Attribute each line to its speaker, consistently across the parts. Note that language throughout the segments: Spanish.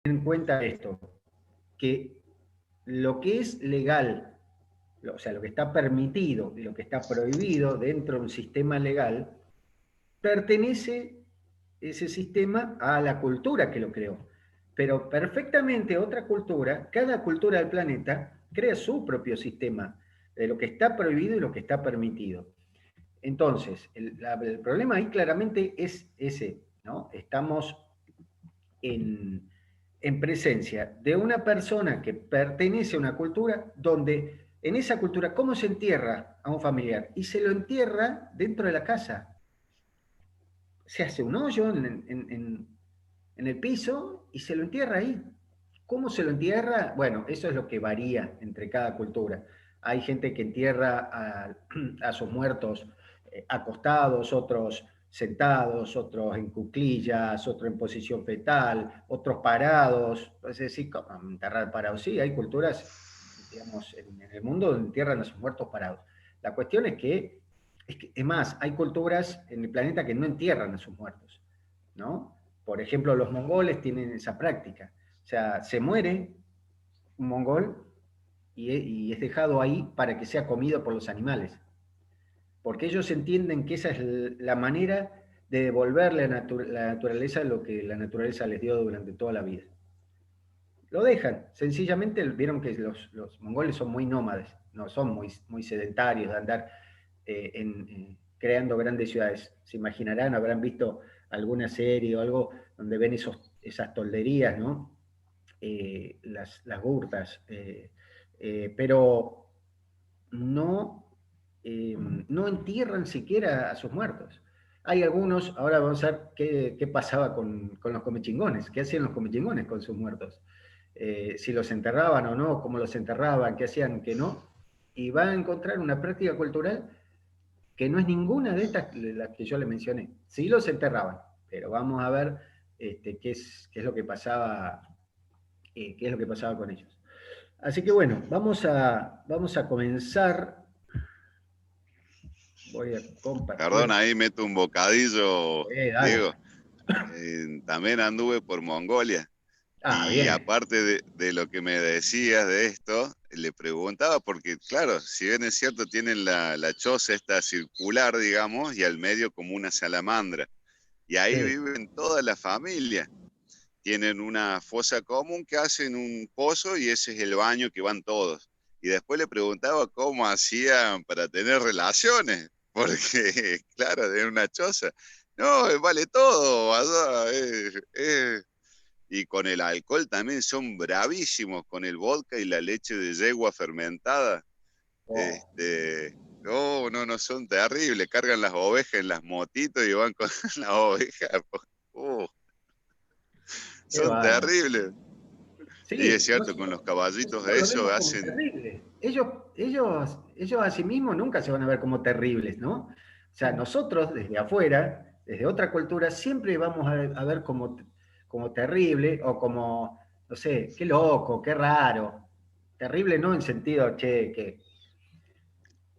Speaker 1: en cuenta esto, que lo que es legal, o sea, lo que está permitido y lo que está prohibido dentro de un sistema legal, pertenece ese sistema a la cultura que lo creó. Pero perfectamente otra cultura, cada cultura del planeta, crea su propio sistema de lo que está prohibido y lo que está permitido. Entonces, el problema ahí claramente es ese, ¿no? Estamos en presencia de una persona que pertenece a una cultura donde en esa cultura, ¿cómo se entierra a un familiar? Y se lo entierra dentro de la casa. Se hace un hoyo en el piso y se lo entierra ahí. ¿Cómo se lo entierra? Bueno, eso es lo que varía entre cada cultura. Hay gente que entierra a sus muertos acostados, otros sentados, otros en cuclillas, otros en posición fetal, otros parados. Es decir, ¿cómo enterrar parados? Sí, hay culturas, digamos, en el mundo donde entierran a sus muertos parados. La cuestión es más, hay culturas en el planeta que no entierran a sus muertos, ¿no? Por ejemplo, los mongoles tienen esa práctica. O sea, se muere un mongol y es dejado ahí para que sea comido por los animales. Porque ellos entienden que esa es la manera de devolverle a la naturaleza lo que la naturaleza les dio durante toda la vida. Lo dejan, sencillamente vieron que los mongoles son muy nómades, no son muy sedentarios de andar creando grandes ciudades. Se imaginarán, habrán visto alguna serie o algo donde ven esas tolderías, ¿no? Las gurtas, pero no, no entierran siquiera a sus muertos. Hay algunos, ahora vamos a ver qué pasaba con los comechingones, qué hacían los comechingones con sus muertos, si los enterraban o no, cómo los enterraban, qué hacían, qué no, y va a encontrar una práctica cultural que no es ninguna de estas de las que yo le mencioné. Sí los enterraban, pero vamos a ver qué es lo que pasaba, qué es lo que pasaba con ellos. Así que bueno, vamos a comenzar. Voy a
Speaker 2: Perdón,
Speaker 1: compartir.
Speaker 2: ahí meto un bocadillo,
Speaker 1: Dale.
Speaker 2: Diego. También anduve por Mongolia.
Speaker 1: Ah,
Speaker 2: Y
Speaker 1: bien.
Speaker 2: aparte de lo que me decías de esto, le preguntaba, porque claro, si bien es cierto, tienen la choza esta circular, digamos, y al medio como una salamandra. Y ahí
Speaker 1: Sí.
Speaker 2: viven toda la familia. Tienen una fosa común que hacen un pozo y ese es el baño que van todos. Y después le preguntaba cómo hacían para tener relaciones, porque claro, de una choza. No, vale todo, allá, y con el alcohol también son bravísimos, con el vodka y la leche de yegua fermentada.
Speaker 1: Oh,
Speaker 2: No, no, no, son terribles. Cargan las ovejas en las motitos y van con las ovejas. Uh,
Speaker 1: qué
Speaker 2: son
Speaker 1: bárbaro. terribles.
Speaker 2: Y es
Speaker 1: Sí,
Speaker 2: cierto, con los caballitos
Speaker 1: nosotros lo
Speaker 2: eso
Speaker 1: vemos como
Speaker 2: hacen.
Speaker 1: terrible. Ellos a sí mismos nunca se van a ver como terribles, ¿no? O sea, nosotros desde afuera, desde otra cultura, siempre vamos a ver como terrible o como, no sé, qué loco, qué raro. Terrible no en sentido, che,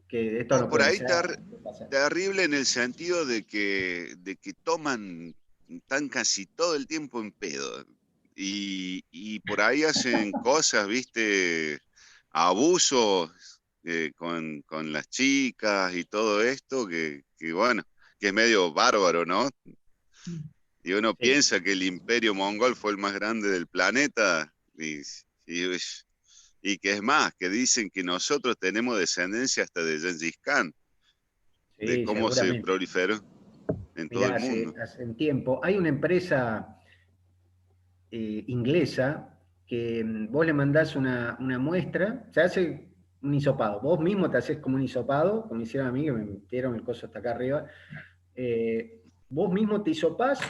Speaker 1: que esto
Speaker 2: No,
Speaker 1: no
Speaker 2: por
Speaker 1: puede
Speaker 2: ahí
Speaker 1: ser, no puede pasar.
Speaker 2: terrible en el sentido de que toman, están casi todo el tiempo en pedo. Y por ahí hacen cosas, viste, abusos con las chicas y todo esto, que bueno, que es medio bárbaro, ¿no? Y uno
Speaker 1: Sí.
Speaker 2: piensa que el imperio mongol fue el más grande del planeta y, y que es más, que dicen que nosotros tenemos descendencia hasta de Gengis Khan, de
Speaker 1: Sí,
Speaker 2: cómo se
Speaker 1: seguramente.
Speaker 2: proliferó en todo
Speaker 1: Mirá,
Speaker 2: el mundo.
Speaker 1: hace un tiempo, hay una empresa inglesa que vos le mandás una muestra, se hace un hisopado, vos mismo te haces como un hisopado, como hicieron a mí, que me metieron el coso hasta acá arriba, vos mismo te hisopás,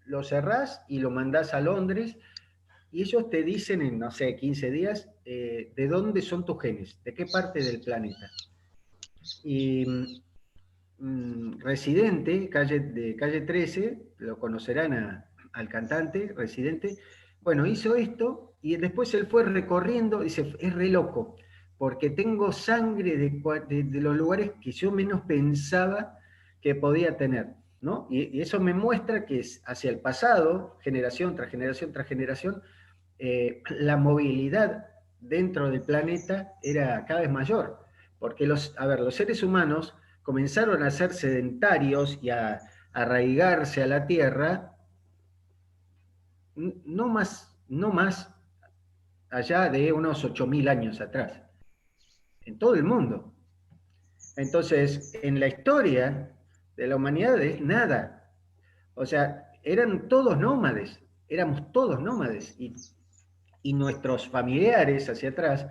Speaker 1: lo cerrás y lo mandás a Londres, y ellos te dicen en, no sé, 15 días, de dónde son tus genes, de qué parte del planeta. Y Residente, de calle 13, lo conocerán al cantante, Residente, bueno, hizo esto y después él fue recorriendo, dice, es re loco, porque tengo sangre de los lugares que yo menos pensaba que podía tener, ¿no? Y eso me muestra que es hacia el pasado, generación tras generación tras generación, la movilidad dentro del planeta era cada vez mayor, porque los seres humanos comenzaron a ser sedentarios y a arraigarse a la Tierra no más allá de unos 8.000 años atrás, en todo el mundo. Entonces, en la historia de la humanidad es nada. O sea, eran todos nómades, éramos todos nómades, y nuestros familiares hacia atrás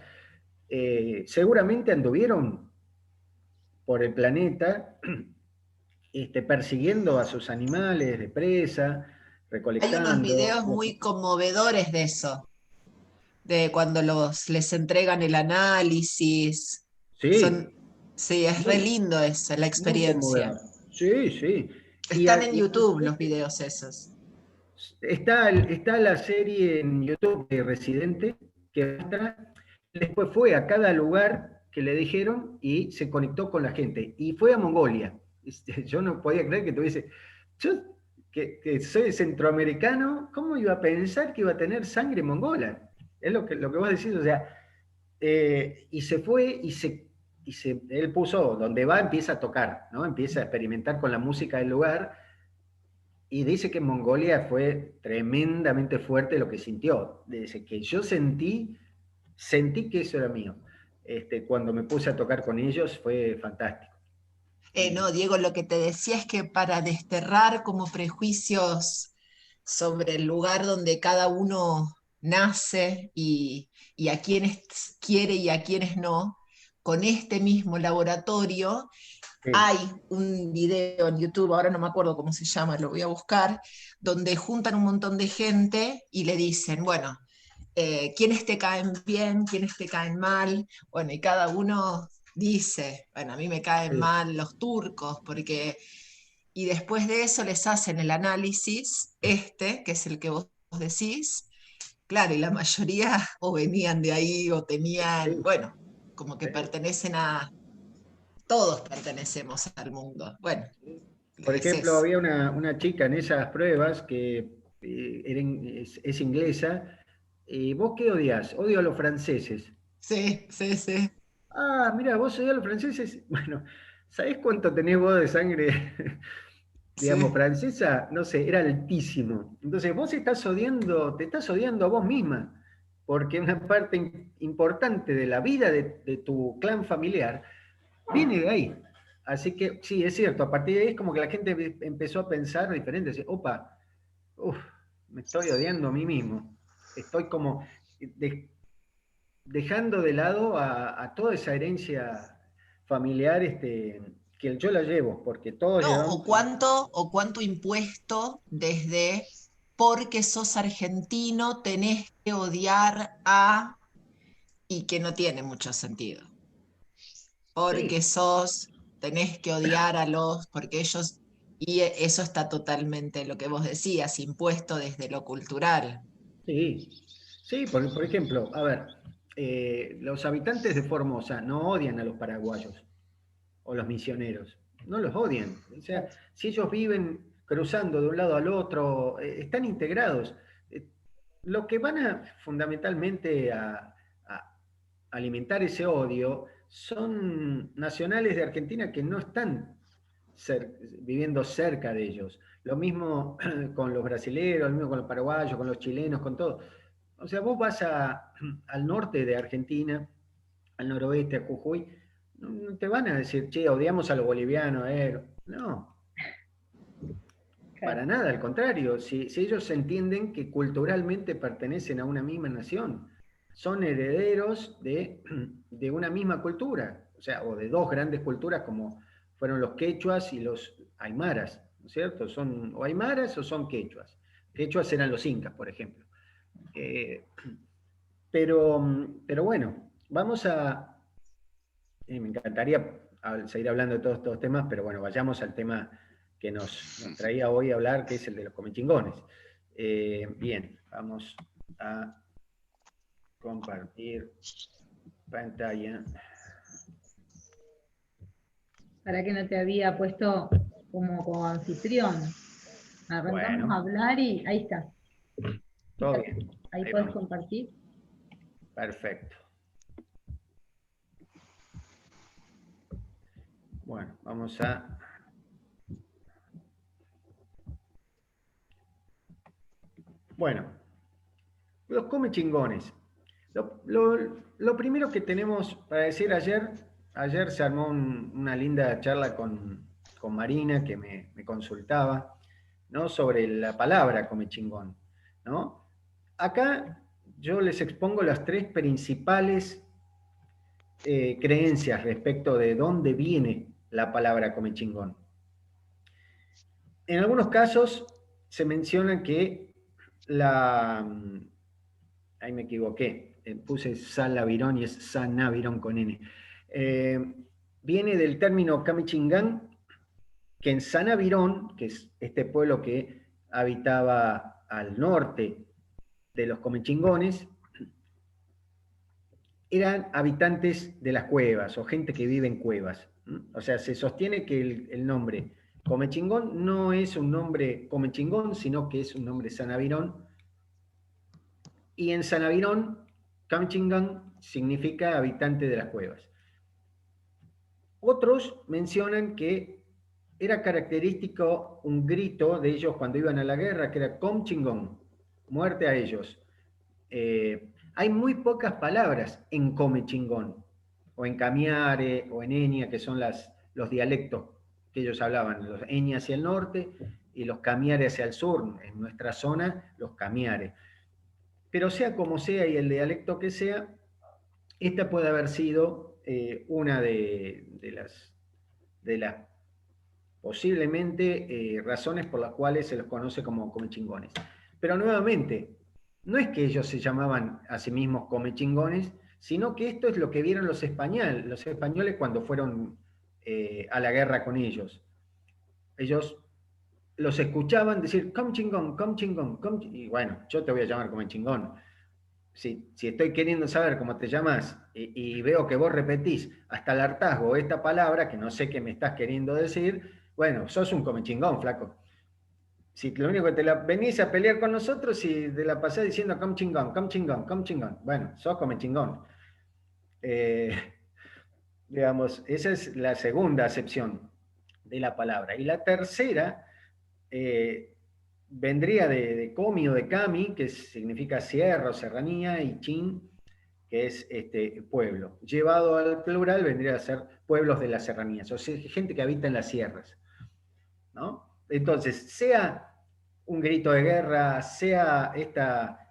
Speaker 1: seguramente anduvieron por el planeta persiguiendo a sus animales de presa,
Speaker 3: Hay unos
Speaker 1: recolectando.
Speaker 3: videos muy conmovedores de eso, de cuando les entregan el análisis.
Speaker 1: Sí,
Speaker 3: Son, sí, es re
Speaker 1: muy,
Speaker 3: lindo eso, la
Speaker 1: muy
Speaker 3: experiencia.
Speaker 1: conmovedor. Sí, sí.
Speaker 3: Están en YouTube los videos esos.
Speaker 1: Está la serie en YouTube de Residente que muestra, después fue a cada lugar que le dijeron y se conectó con la gente. Y fue a Mongolia. Yo no podía creer que tuviese. Yo, que soy centroamericano, ¿cómo iba a pensar que iba a tener sangre mongola? Es lo que vos decís, o sea, y se fue él puso, donde va empieza a tocar, ¿no? Empieza a experimentar con la música del lugar, y dice que en Mongolia fue tremendamente fuerte lo que sintió. Dice que yo sentí que eso era mío. Cuando me puse a tocar con ellos fue fantástico.
Speaker 3: No, Diego, lo que te decía es que para desterrar como prejuicios sobre el lugar donde cada uno nace y a quienes quiere y a quienes no, con este mismo laboratorio
Speaker 1: Sí,
Speaker 3: hay un video en YouTube, ahora no me acuerdo cómo se llama, lo voy a buscar, donde juntan un montón de gente y le dicen, bueno, quiénes te caen bien, quiénes te caen mal, bueno, y cada uno dice, bueno, a mí me caen
Speaker 1: sí,
Speaker 3: mal los turcos, porque, y después de eso les hacen el análisis, que es el que vos decís, claro, y la mayoría o venían de ahí o tenían,
Speaker 1: sí,
Speaker 3: bueno, como que
Speaker 1: sí.
Speaker 3: pertenecen todos pertenecemos al mundo, bueno,
Speaker 1: Por
Speaker 3: es
Speaker 1: ejemplo,
Speaker 3: eso.
Speaker 1: había una chica en esas pruebas que es inglesa. ¿Vos qué odias? Odio a los franceses.
Speaker 3: Sí, sí, sí,
Speaker 1: Ah, mira, vos odias a los franceses. Bueno, ¿sabés cuánto tenés vos de sangre, digamos,
Speaker 3: sí.
Speaker 1: francesa? No sé, era altísimo. Entonces vos te estás odiando a vos misma, porque una parte importante de la vida de tu clan familiar viene de ahí. Así que sí, es cierto, a partir de ahí es como que la gente empezó a pensar diferente, decir, opa, uf, me estoy odiando a mí mismo. Estoy como de- dejando de lado a toda esa herencia familiar, que yo la llevo, porque todos
Speaker 3: No,
Speaker 1: llevamos.
Speaker 3: o cuánto impuesto desde porque sos argentino tenés que odiar a, y que no tiene mucho sentido. Porque
Speaker 1: Sí,
Speaker 3: tenés que odiar a los, porque ellos, y eso está totalmente lo que vos decías, impuesto desde lo cultural.
Speaker 1: sí, sí, por ejemplo, a ver, los habitantes de Formosa no odian a los paraguayos o los misioneros, no los odian. O sea, si ellos viven cruzando de un lado al otro, están integrados. Eh, lo que van fundamentalmente a alimentar ese odio son nacionales de Argentina que no están viviendo cerca de ellos. Lo mismo con los brasileños, lo mismo con los paraguayos, con los chilenos, con todo. O sea, vos vas al norte de Argentina, al noroeste, a Jujuy, no te van a decir, che, odiamos a los bolivianos. No,
Speaker 4: Claro.
Speaker 1: para nada, al contrario. Si ellos entienden que culturalmente pertenecen a una misma nación, son herederos de una misma cultura, o sea, o de dos grandes culturas como fueron los quechuas y los aymaras, ¿no es cierto? Son o aymaras o son quechuas. Quechuas eran los incas, por ejemplo. Eh, pero bueno, me encantaría seguir hablando de todos estos temas, pero bueno, vayamos al tema que nos traía hoy a hablar, que es el de los comechingones. Bien, vamos a compartir pantalla.
Speaker 4: ¿Para que no te había puesto como anfitrión? Arrancamos a
Speaker 1: Bueno,
Speaker 4: hablar y ahí está.
Speaker 1: Todo bien.
Speaker 4: Ahí
Speaker 1: Ahí
Speaker 4: puedes
Speaker 1: vamos.
Speaker 4: compartir.
Speaker 1: Perfecto. Bueno, vamos a... Bueno, los come chingones. Lo primero que tenemos para decir ayer se armó una linda charla con Marina, que me consultaba, ¿no? Sobre la palabra come chingón, ¿no? Acá yo les expongo las tres principales creencias respecto de dónde viene la palabra come chingón. En algunos casos se menciona que ahí me equivoqué, puse Salavirón y es Sanavirón con N. Viene del término Kamichingán, que en Sanavirón, que es este pueblo que habitaba al norte de los comechingones, eran habitantes de las cuevas o gente que vive en cuevas. O sea, se sostiene que el nombre Comechingón no es un nombre Comechingón, sino que es un nombre Sanavirón. Y en Sanavirón, Comechingón significa habitante de las cuevas. Otros mencionan que era característico un grito de ellos cuando iban a la guerra, que era Comechingón, muerte a ellos. Hay muy pocas palabras en Comechingón, o en Camiare, o en Enia, que son los dialectos que ellos hablaban, los Enia hacia el norte y los Camiare hacia el sur, en nuestra zona, los Camiare. Pero sea como sea y el dialecto que sea, esta puede haber sido una de las posiblemente razones por las cuales se los conoce como comechingones. Pero nuevamente, no es que ellos se llamaban a sí mismos comechingones, sino que esto es lo que vieron los españoles cuando fueron a la guerra con ellos. Ellos los escuchaban decir, com chingón, y bueno, yo te voy a llamar comechingón. Si estoy queriendo saber cómo te llamas y veo que vos repetís hasta el hartazgo esta palabra, que no sé qué me estás queriendo decir, bueno, sos un comechingón, flaco. Si lo único que venís a pelear con nosotros y te la pasás diciendo com chingón, bueno, sos comechingón. Digamos, esa es la segunda acepción de la palabra. Y la tercera vendría de comi o de cami, que significa sierra o serranía, y chin, que es pueblo. Llevado al plural vendría a ser pueblos de las serranías, o sea, gente que habita en las sierras, ¿no? Entonces, sea un grito de guerra, sea esta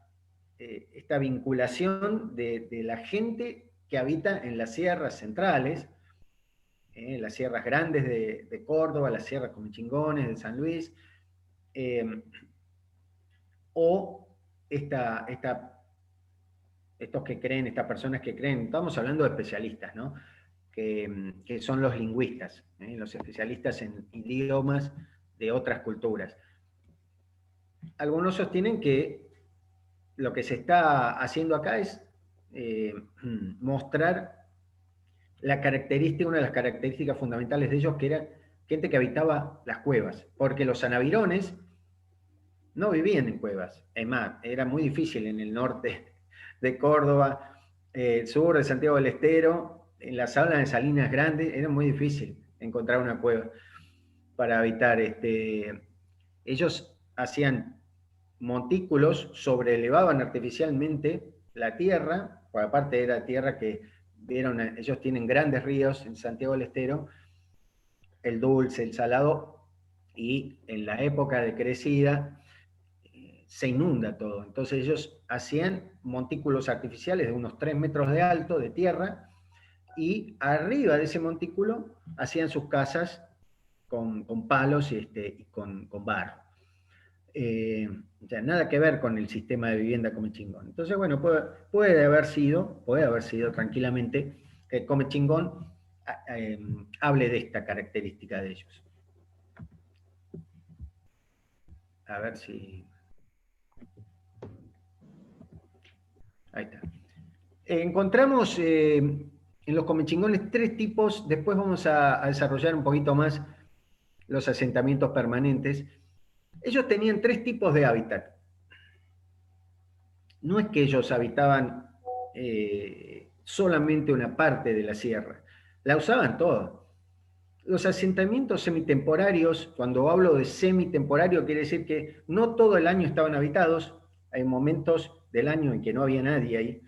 Speaker 1: vinculación de la gente que habita en las sierras centrales, las sierras grandes de Córdoba, las sierras Comechingones de San Luis, o estos que creen, estas personas que creen, estamos hablando de especialistas, ¿no? Que son los lingüistas, los especialistas en idiomas de otras culturas. Algunos sostienen que lo que se está haciendo acá es mostrar una de las características fundamentales de ellos, que era gente que habitaba las cuevas, porque los sanavirones no vivían en cuevas. Es más, era muy difícil en el norte de Córdoba, sur de Santiago del Estero, en las salas de Salinas Grandes, era muy difícil encontrar una cueva para habitar. Ellos hacían montículos, sobreelevaban artificialmente la tierra, por aparte era tierra que ellos tienen grandes ríos en Santiago del Estero, el Dulce, el Salado, y en la época de crecida se inunda todo. Entonces ellos hacían montículos artificiales de unos 3 metros de alto de tierra, y arriba de ese montículo hacían sus casas con palos y con barro. O sea, nada que ver con el sistema de vivienda Comechingón. Entonces, bueno, puede haber sido tranquilamente que Comechingón hable de esta característica de ellos. A ver si... Ahí está. Encontramos en los comechingones 3 tipos, después vamos a desarrollar un poquito más los asentamientos permanentes. Ellos tenían 3 tipos de hábitat. no es que ellos habitaban solamente una parte de la sierra, la usaban toda. Los asentamientos semitemporarios, cuando hablo de semitemporario, quiere decir que no todo el año estaban habitados, hay momentos del año en que no había nadie ahí.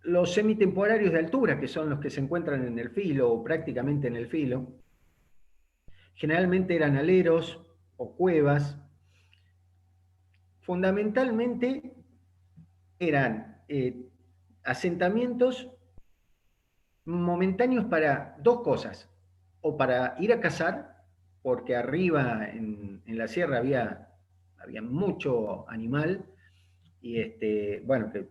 Speaker 1: Los semitemporarios de altura, que son los que se encuentran en el filo o prácticamente en el filo, generalmente eran aleros o cuevas. Fundamentalmente eran asentamientos momentáneos para dos cosas, o para ir a cazar, porque arriba en la sierra había mucho animal, y bueno, que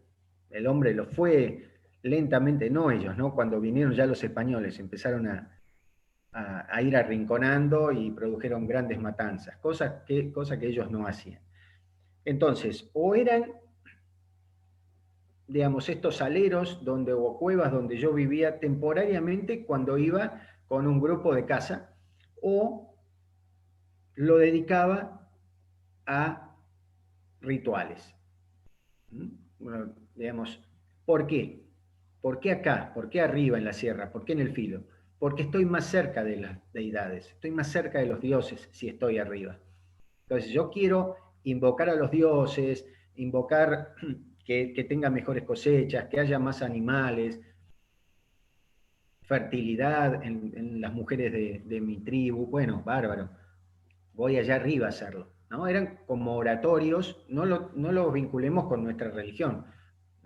Speaker 1: el hombre lo fue lentamente, no ellos, ¿no? Cuando vinieron ya los españoles, empezaron a ir arrinconando y produjeron grandes matanzas, cosa que ellos no hacían. Entonces, o eran, digamos, estos aleros donde, o cuevas donde yo vivía temporariamente cuando iba con un grupo de caza, o lo dedicaba a rituales. Bueno, digamos, ¿por qué? ¿Por qué acá? ¿Por qué arriba en la sierra? ¿Por qué en el filo? Porque estoy más cerca de las deidades, estoy más cerca de los dioses si estoy arriba. Entonces yo quiero invocar a los dioses, invocar que tenga mejores cosechas, que haya más animales, fertilidad en las mujeres de mi tribu. Bueno, bárbaro, voy allá arriba a hacerlo, ¿no? Eran como oratorios, no lo vinculemos con nuestra religión,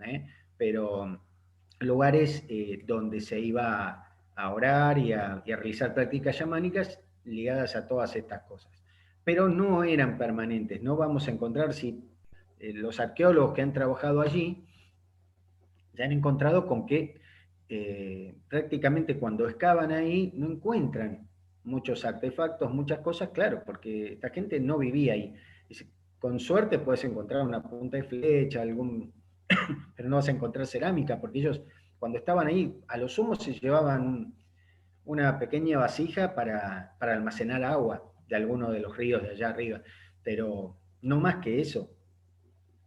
Speaker 1: ¿eh? Pero lugares donde se iba a orar y a realizar prácticas chamánicas ligadas a todas estas cosas. Pero no eran permanentes, no vamos a encontrar, si los arqueólogos que han trabajado allí ya han encontrado con que prácticamente cuando excavan ahí no encuentran muchos artefactos, muchas cosas, claro, porque esta gente no vivía ahí. Con suerte puedes encontrar una punta de flecha, pero no vas a encontrar cerámica, porque ellos cuando estaban ahí, a lo sumo se llevaban una pequeña vasija para almacenar agua de alguno de los ríos de allá arriba, pero no más que eso.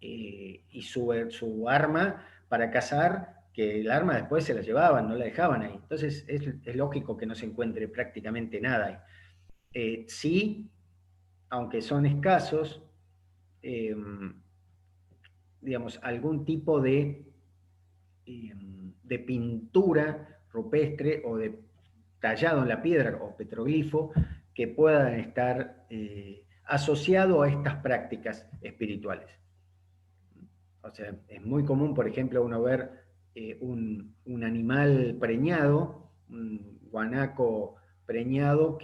Speaker 1: Y su arma para cazar, que el arma después se la llevaban, no la dejaban ahí. Entonces es lógico que no se encuentre prácticamente nada ahí. Sí, aunque son escasos, digamos, algún tipo de pintura rupestre o de tallado en la piedra o petroglifo que puedan estar asociado a estas prácticas espirituales. O sea, es muy común, por ejemplo, uno ver un animal preñado, un guanaco preñado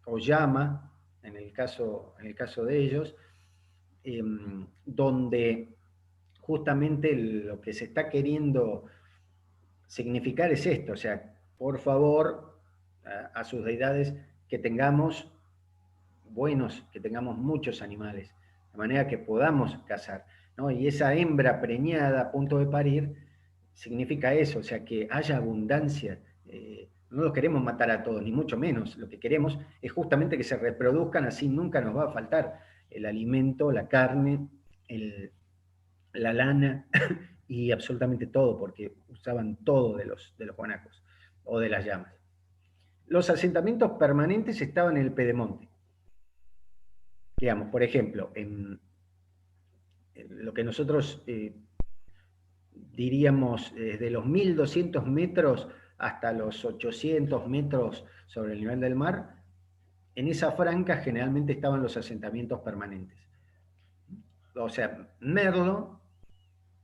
Speaker 1: o llama, en el caso de ellos, donde justamente lo que se está queriendo significar es esto, o sea, por favor, a sus deidades, que tengamos que tengamos muchos animales, de manera que podamos cazar, ¿no? Y esa hembra preñada a punto de parir significa eso, o sea, que haya abundancia. No los queremos matar a todos, ni mucho menos. Lo que queremos es justamente que se reproduzcan, así nunca nos va a faltar el alimento, la carne, la lana y absolutamente todo, porque usaban todo de los guanacos o de las llamas. Los asentamientos permanentes estaban en el pedemonte. Digamos, por ejemplo, en lo que nosotros diríamos desde los 1200 metros hasta los 800 metros sobre el nivel del mar, en esa franja generalmente estaban los asentamientos permanentes. O sea, Merlo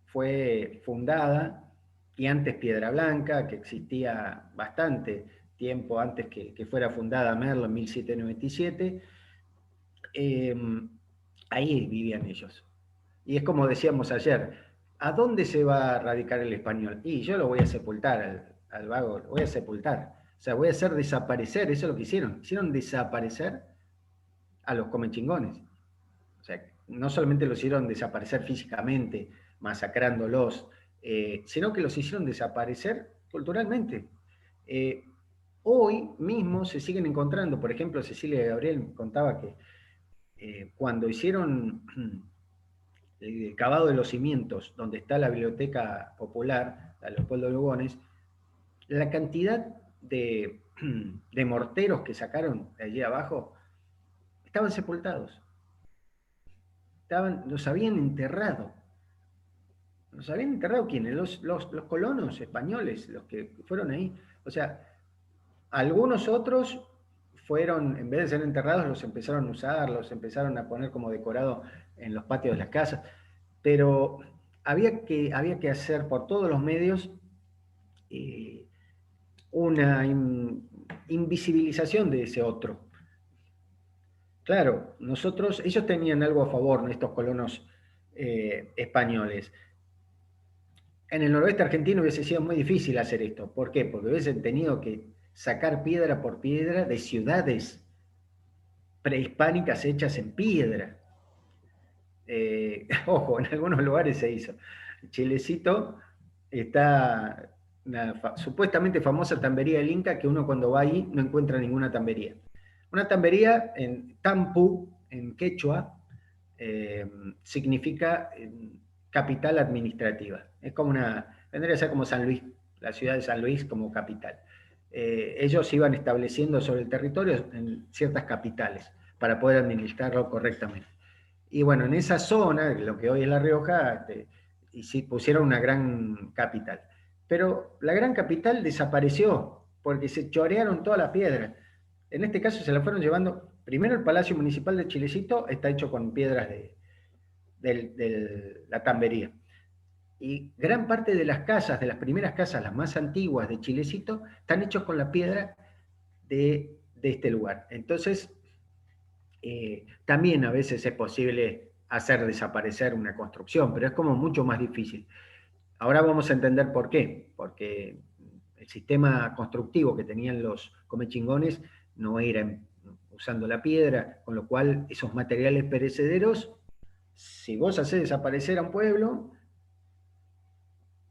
Speaker 1: fue fundada, y antes Piedra Blanca, que existía bastante tiempo antes que fuera fundada Merlo en 1797, ahí vivían ellos. Y es como decíamos ayer, ¿a dónde se va a radicar el español? Y yo lo voy a sepultar al vago, lo voy a sepultar. O sea, voy a hacer desaparecer, eso es lo que hicieron. Hicieron desaparecer a los comechingones. O sea, no solamente los hicieron desaparecer físicamente, masacrándolos, sino que los hicieron desaparecer culturalmente. Hoy mismo se siguen encontrando, por ejemplo, Cecilia Gabriel contaba que cuando hicieron el cavado de los cimientos, donde está la Biblioteca Popular, la Leopoldo Lugones, la cantidad de morteros que sacaron de allí abajo estaban sepultados. Los habían enterrado. ¿Los habían enterrado quiénes? Los colonos españoles, los que fueron ahí. O sea, algunos otros fueron, en vez de ser enterrados, los empezaron a usar, los empezaron a poner como decorado en los patios de las casas. Pero había que hacer por todos los medios una invisibilización de ese otro. Claro, ellos tenían algo a favor, estos colonos españoles. En el noroeste argentino hubiese sido muy difícil hacer esto. ¿Por qué? Porque hubiesen tenido que sacar piedra por piedra de ciudades prehispánicas hechas en piedra. Ojo, en algunos lugares se hizo. Chilecito está una supuestamente famosa tambería del Inca, que uno cuando va ahí no encuentra ninguna tambería. Una tambería en Tampu, en quechua, significa capital administrativa. Es como vendría a ser como San Luis, la ciudad de San Luis como capital. Ellos iban estableciendo sobre el territorio en ciertas capitales para poder administrarlo correctamente. Y bueno, en esa zona, lo que hoy es La Rioja, y sí, pusieron una gran capital. Pero la gran capital desapareció porque se chorearon toda la piedra. En este caso se la fueron llevando. Primero, el Palacio Municipal de Chilecito está hecho con piedras de la tambería. Y gran parte de las casas, de las primeras casas, las más antiguas de Chilecito, están hechos con la piedra de este lugar. Entonces, también a veces es posible hacer desaparecer una construcción, pero es como mucho más difícil. Ahora vamos a entender por qué, porque el sistema constructivo que tenían los comechingones no era usando la piedra, con lo cual esos materiales perecederos, si vos hacés desaparecer a un pueblo,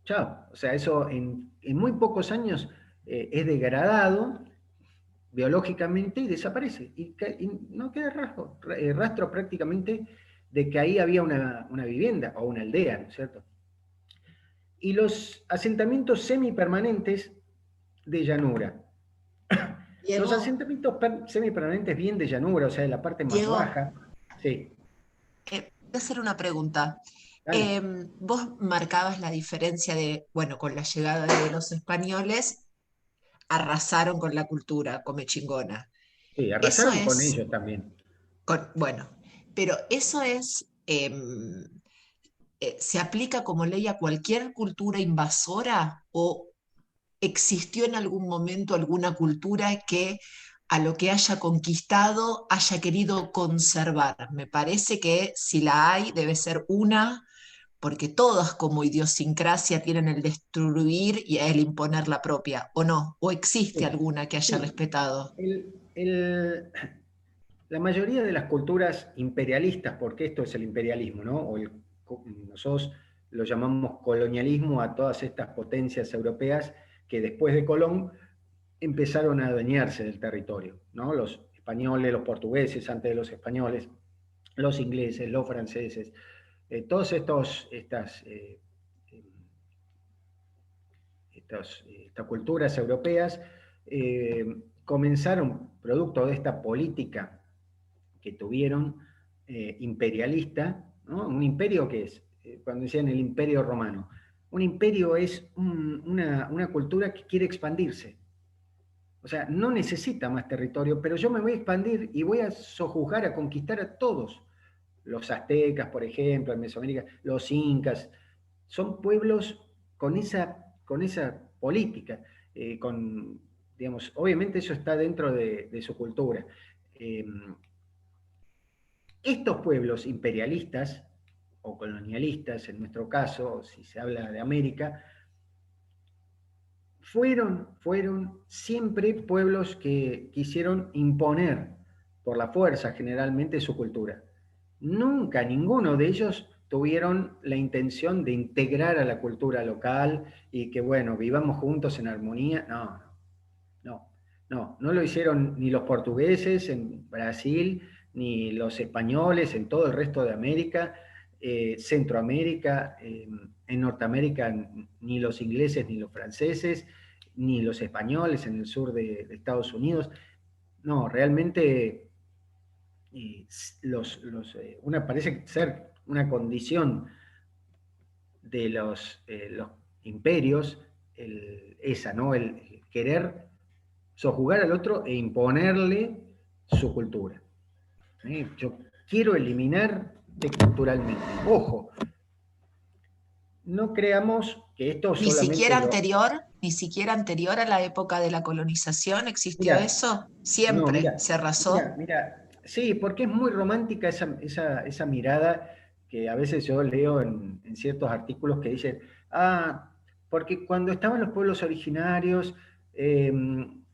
Speaker 1: chao. O sea, eso en muy pocos años es degradado biológicamente y desaparece. Y no queda rastro prácticamente de que ahí había una vivienda o una aldea, ¿no es cierto? Y los asentamientos semipermanentes de llanura.
Speaker 3: Diego,
Speaker 1: Los asentamientos semipermanentes bien de llanura, o sea, de la parte más
Speaker 3: Diego,
Speaker 1: baja. Sí.
Speaker 3: voy a hacer una pregunta.
Speaker 1: Dale.
Speaker 3: Vos marcabas la diferencia de, bueno, con la llegada de los españoles, arrasaron con la cultura comechingona.
Speaker 1: Sí,
Speaker 3: Eso
Speaker 1: arrasaron con
Speaker 3: es,
Speaker 1: ellos también.
Speaker 3: bueno, pero eso es, ¿se aplica como ley a cualquier cultura invasora o existió en algún momento alguna cultura que a lo que haya conquistado haya querido conservar? Me parece que si la hay, debe ser una, porque todas como idiosincrasia tienen el destruir y el imponer la propia, ¿o no? ¿O existe
Speaker 1: Sí,
Speaker 3: alguna que haya
Speaker 1: sí.
Speaker 3: respetado?
Speaker 1: La mayoría de las culturas imperialistas, porque esto es el imperialismo, ¿no? Nosotros lo llamamos colonialismo a todas estas potencias europeas que después de Colón empezaron a adueñarse del territorio, ¿no? Los españoles, los portugueses antes de los españoles, los ingleses, los franceses, todas estas culturas europeas comenzaron, producto de esta política que tuvieron imperialista, ¿no? Un imperio que es, cuando decían el imperio romano, un imperio es una cultura que quiere expandirse. O sea, no necesita más territorio, pero yo me voy a expandir y voy a sojuzgar, a conquistar a todos. Los aztecas, por ejemplo, en Mesoamérica, los incas, son pueblos con esa política, digamos, obviamente eso está dentro de su cultura. Estos pueblos imperialistas o colonialistas, en nuestro caso, si se habla de América, fueron siempre pueblos que quisieron imponer por la fuerza generalmente su cultura. Nunca ninguno de ellos tuvieron la intención de integrar a la cultura local y que, bueno, vivamos juntos en armonía. No lo hicieron ni los portugueses en Brasil, ni los españoles en todo el resto de América. Centroamérica, en Norteamérica ni los ingleses ni los franceses, ni los españoles en el sur de Estados Unidos. No, realmente parece ser una condición de los imperios, esa, ¿no? El querer sojuzgar al otro e imponerle su cultura. Yo quiero eliminarte culturalmente. Ojo, no creamos que esto
Speaker 3: Ni
Speaker 1: solamente
Speaker 3: ni siquiera anterior a la época de la colonización existió
Speaker 1: Mira,
Speaker 3: eso.
Speaker 1: no,
Speaker 3: Siempre
Speaker 1: mira,
Speaker 3: se arrasó.
Speaker 1: sí, porque es muy romántica esa mirada que a veces yo leo en ciertos artículos que dicen, porque cuando estaban los pueblos originarios, eh,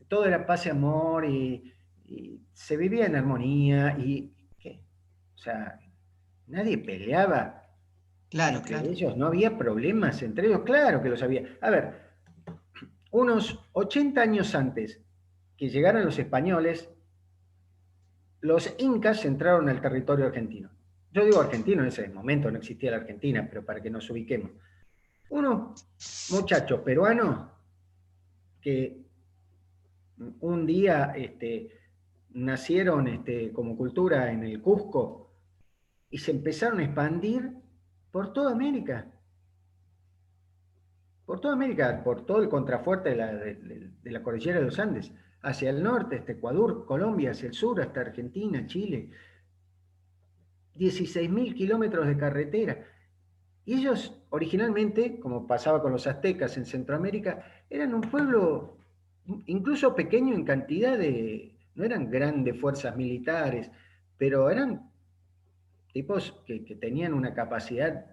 Speaker 1: todo era paz y amor y se vivía en armonía y, ¿qué? O sea, nadie peleaba
Speaker 3: Claro,
Speaker 1: entre
Speaker 3: claro.
Speaker 1: ellos, no había problemas entre ellos, claro que los había. A ver, unos 80 años antes que llegaran los españoles, los incas entraron al territorio argentino. Yo digo argentino, en ese momento no existía la Argentina, pero para que nos ubiquemos. Unos muchachos peruanos que un día nacieron como cultura en el Cusco y se empezaron a expandir por toda América. Por toda América, por todo el contrafuerte de la cordillera de los Andes, hacia el norte, hasta Ecuador, Colombia, hacia el sur, hasta Argentina, Chile. 16.000 kilómetros de carretera. Y ellos originalmente, como pasaba con los aztecas en Centroamérica, eran un pueblo incluso pequeño en cantidad no eran grandes fuerzas militares, pero eran tipos que tenían una capacidad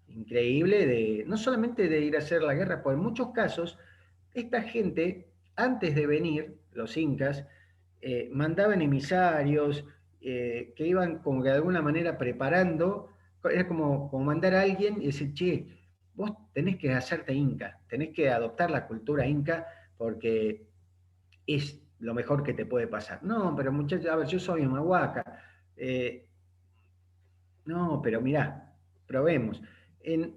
Speaker 1: increíble no solamente de ir a hacer la guerra, pues en muchos casos, esta gente, antes de venir, los incas, mandaban emisarios que iban como que de alguna manera preparando, era como mandar a alguien y decir, che, vos tenés que hacerte inca, tenés que adoptar la cultura inca porque es lo mejor que te puede pasar. No, pero muchachos, a ver, yo soy un huaca. No, pero mirá, probemos. En,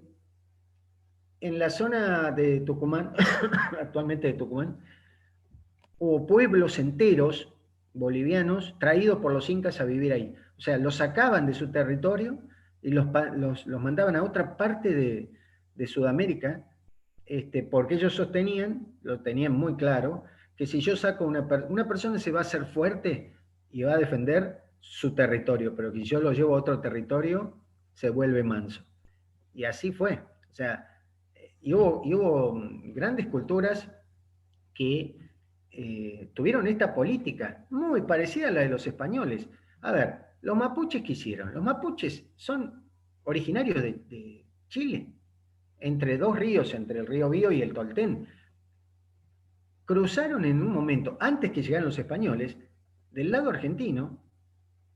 Speaker 1: en la zona de Tucumán, actualmente de Tucumán, hubo pueblos enteros bolivianos traídos por los incas a vivir ahí. O sea, los sacaban de su territorio y los mandaban a otra parte de Sudamérica, porque ellos sostenían, lo tenían muy claro, que si yo saco una persona se va a hacer fuerte y va a defender su territorio, pero que si yo lo llevo a otro territorio, se vuelve manso. Y así fue. O sea, y hubo grandes culturas que tuvieron esta política muy parecida a la de los españoles. A ver, los mapuches, ¿qué hicieron? Los mapuches son originarios de Chile, entre dos ríos, entre el río Bío y el Toltén. Cruzaron en un momento, antes que llegaran los españoles, del lado argentino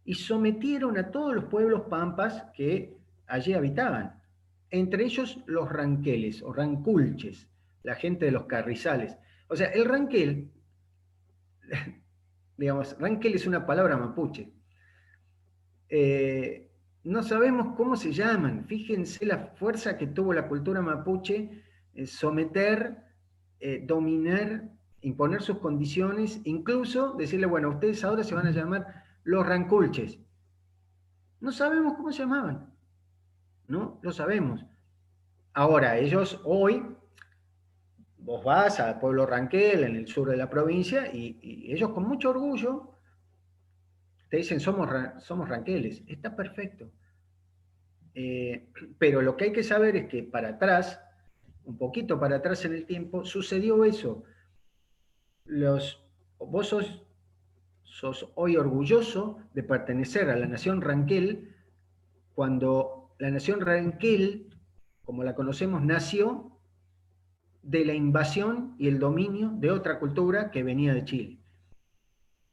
Speaker 1: y sometieron a todos los pueblos pampas que allí habitaban, entre ellos los ranqueles o ranculches, la gente de los carrizales. O sea, el ranquel, digamos, ranquel es una palabra mapuche. No sabemos cómo se llaman. Fíjense la fuerza que tuvo la cultura mapuche, someter, dominar, imponer sus condiciones, incluso decirle, bueno, ustedes ahora se van a llamar los ranculches. No sabemos cómo se llamaban, no lo sabemos. Ahora, ellos hoy, vos vas a Pueblo Ranquel, en el sur de la provincia, y ellos con mucho orgullo te dicen, somos ranqueles. Está perfecto. Pero lo que hay que saber es que para atrás, un poquito para atrás en el tiempo, sucedió eso. Vos sos hoy orgulloso de pertenecer a la nación Ranquel cuando la nación Ranquel, como la conocemos, nació de la invasión y el dominio de otra cultura que venía de Chile,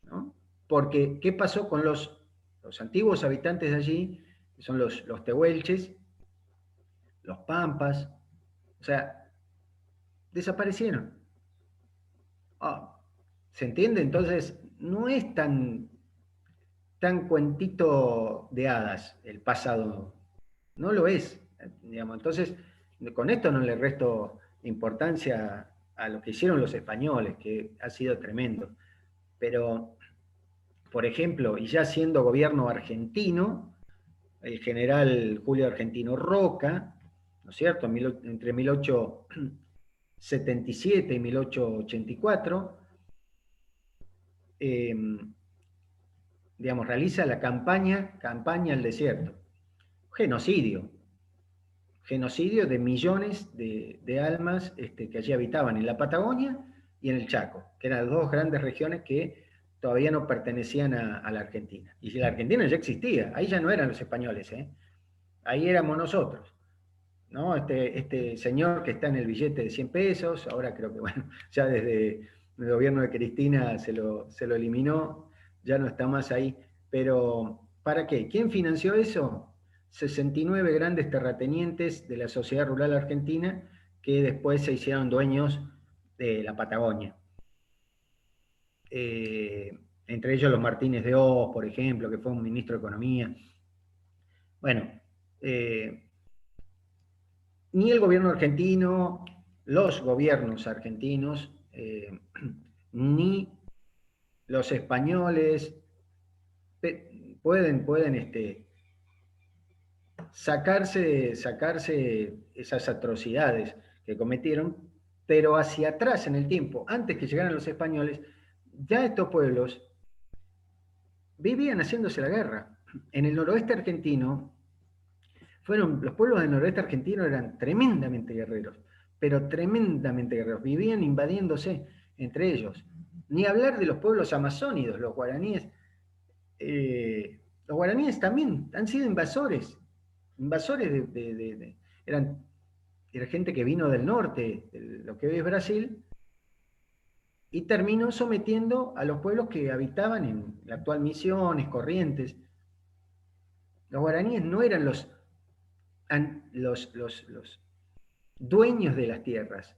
Speaker 1: ¿no? Porque, ¿qué pasó con los antiguos habitantes de allí? Que son los tehuelches, los pampas, o sea, desaparecieron. ¿Se entiende? Entonces, no es tan cuentito de hadas el pasado no lo es, digamos. Entonces, con esto no le resto importancia a lo que hicieron los españoles, que ha sido tremendo. Pero, por ejemplo, y ya siendo gobierno argentino, el general Julio Argentino Roca, ¿no es cierto?, entre 1877 y 1884, digamos, realiza la campaña al desierto. Genocidio de millones de almas que allí habitaban en la Patagonia y en el Chaco, que eran dos grandes regiones que todavía no pertenecían a la Argentina. Y si la Argentina ya existía, ahí ya no eran los españoles, ahí éramos nosotros, ¿no? Este señor que está en el billete de 100 pesos, ahora creo que, bueno, ya desde el gobierno de Cristina se lo eliminó, ya no está más ahí, pero ¿para qué? ¿Quién financió eso? 69 grandes terratenientes de la sociedad rural argentina que después se hicieron dueños de la Patagonia. Entre ellos los Martínez de Hoz, por ejemplo, que fue un ministro de Economía. Bueno, ni el gobierno argentino, los gobiernos argentinos, ni los españoles pueden sacarse esas atrocidades que cometieron, pero hacia atrás en el tiempo, antes que llegaran los españoles, ya estos pueblos vivían haciéndose la guerra. En el noroeste argentino, los pueblos del noroeste argentino eran tremendamente guerreros, pero tremendamente guerreros, vivían invadiéndose entre ellos. Ni hablar de los pueblos amazónidos, los guaraníes. Los guaraníes también han sido invasores eran gente que vino del norte, de lo que hoy es Brasil, y terminó sometiendo a los pueblos que habitaban en la actual Misiones, Corrientes. Los guaraníes no eran los dueños de las tierras.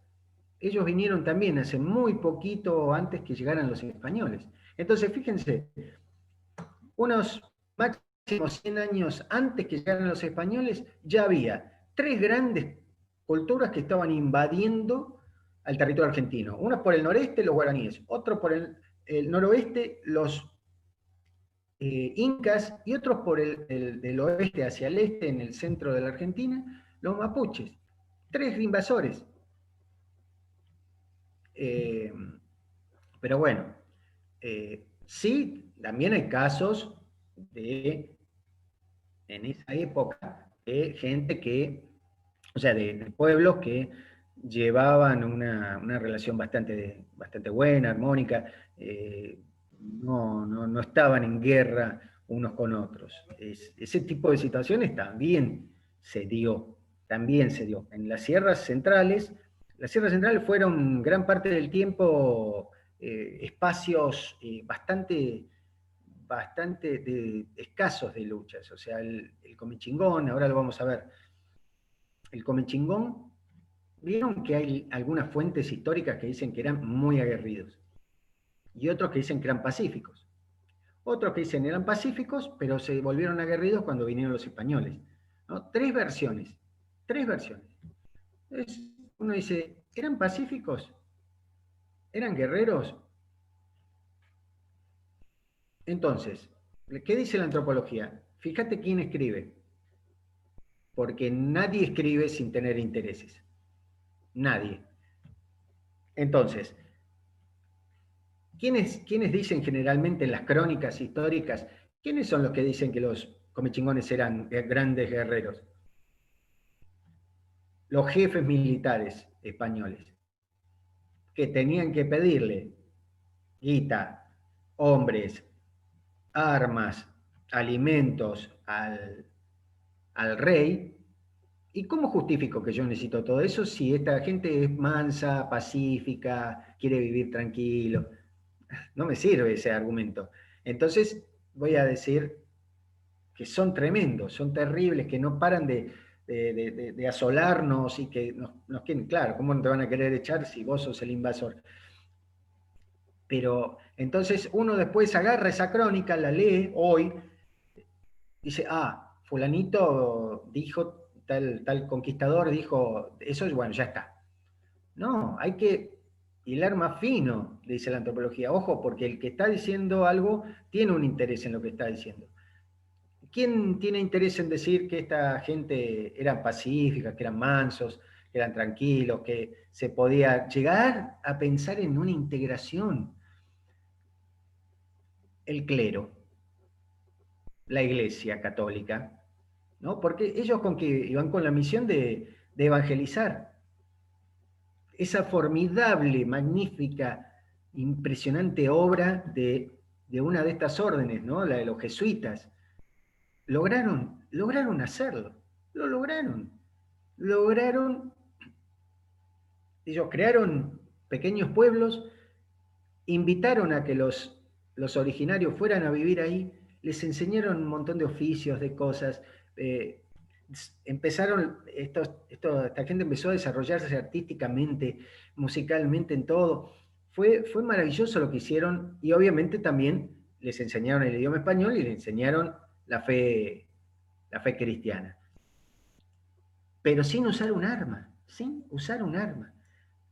Speaker 1: Ellos vinieron también hace muy poquito antes que llegaran los españoles. Entonces, fíjense, unos máximos 100 años antes que llegaran los españoles, ya había 3 grandes culturas que estaban invadiendo al territorio argentino. Una por el noreste, los guaraníes, otro por el noroeste, los incas, y otros por del oeste hacia el este, en el centro de la Argentina, los mapuches. 3 invasores. Pero bueno, sí, también hay casos en esa época, de gente de pueblos que llevaban una relación bastante buena, armónica, no estaban en guerra unos con otros. Ese tipo de situaciones también se dio. En las sierras centrales fueron gran parte del tiempo espacios bastante escasos de luchas. O sea, el Comechingón, ahora lo vamos a ver. El Comechingón, vieron que hay algunas fuentes históricas que dicen que eran muy aguerridos, y otros que dicen que eran pacíficos. Otros que dicen que eran pacíficos, pero se volvieron aguerridos cuando vinieron los españoles, ¿no? 3 versiones. Entonces, uno dice, ¿eran pacíficos? ¿Eran guerreros? Entonces, ¿qué dice la antropología? Fíjate quién escribe, porque nadie escribe sin tener intereses. Nadie. Entonces, ¿quiénes dicen generalmente en las crónicas históricas, quiénes son los que dicen que los comechingones eran grandes guerreros? Los jefes militares españoles, que tenían que pedirle guita, hombres, armas, alimentos al rey. ¿Y cómo justifico que yo necesito todo eso si esta gente es mansa, pacífica, quiere vivir tranquilo? No me sirve ese argumento. Entonces voy a decir que son tremendos, son terribles, que no paran de asolarnos y que nos quieren, claro, ¿cómo no te van a querer echar si vos sos el invasor? Pero entonces uno después agarra esa crónica, la lee hoy, dice, fulanito dijo, tal conquistador dijo, eso es bueno, ya está. No, hay que hilar más fino, dice la antropología. Ojo, porque el que está diciendo algo tiene un interés en lo que está diciendo. ¿Quién tiene interés en decir que esta gente eran pacíficas, que eran mansos, que eran tranquilos, que se podía llegar a pensar en una integración? El clero, la Iglesia católica, ¿no? Porque ellos con que iban con la misión de evangelizar. Esa formidable, magnífica, impresionante obra de una de estas órdenes, ¿no? La de los jesuitas, lograron hacerlo, lo lograron, ellos crearon pequeños pueblos, invitaron a que los originarios fueran a vivir ahí, les enseñaron un montón de oficios, de cosas, empezaron, esta gente empezó a desarrollarse artísticamente, musicalmente, en todo. Fue maravilloso lo que hicieron, y obviamente también les enseñaron el idioma español y les enseñaron la fe cristiana. Pero sin usar un arma, sin usar un arma.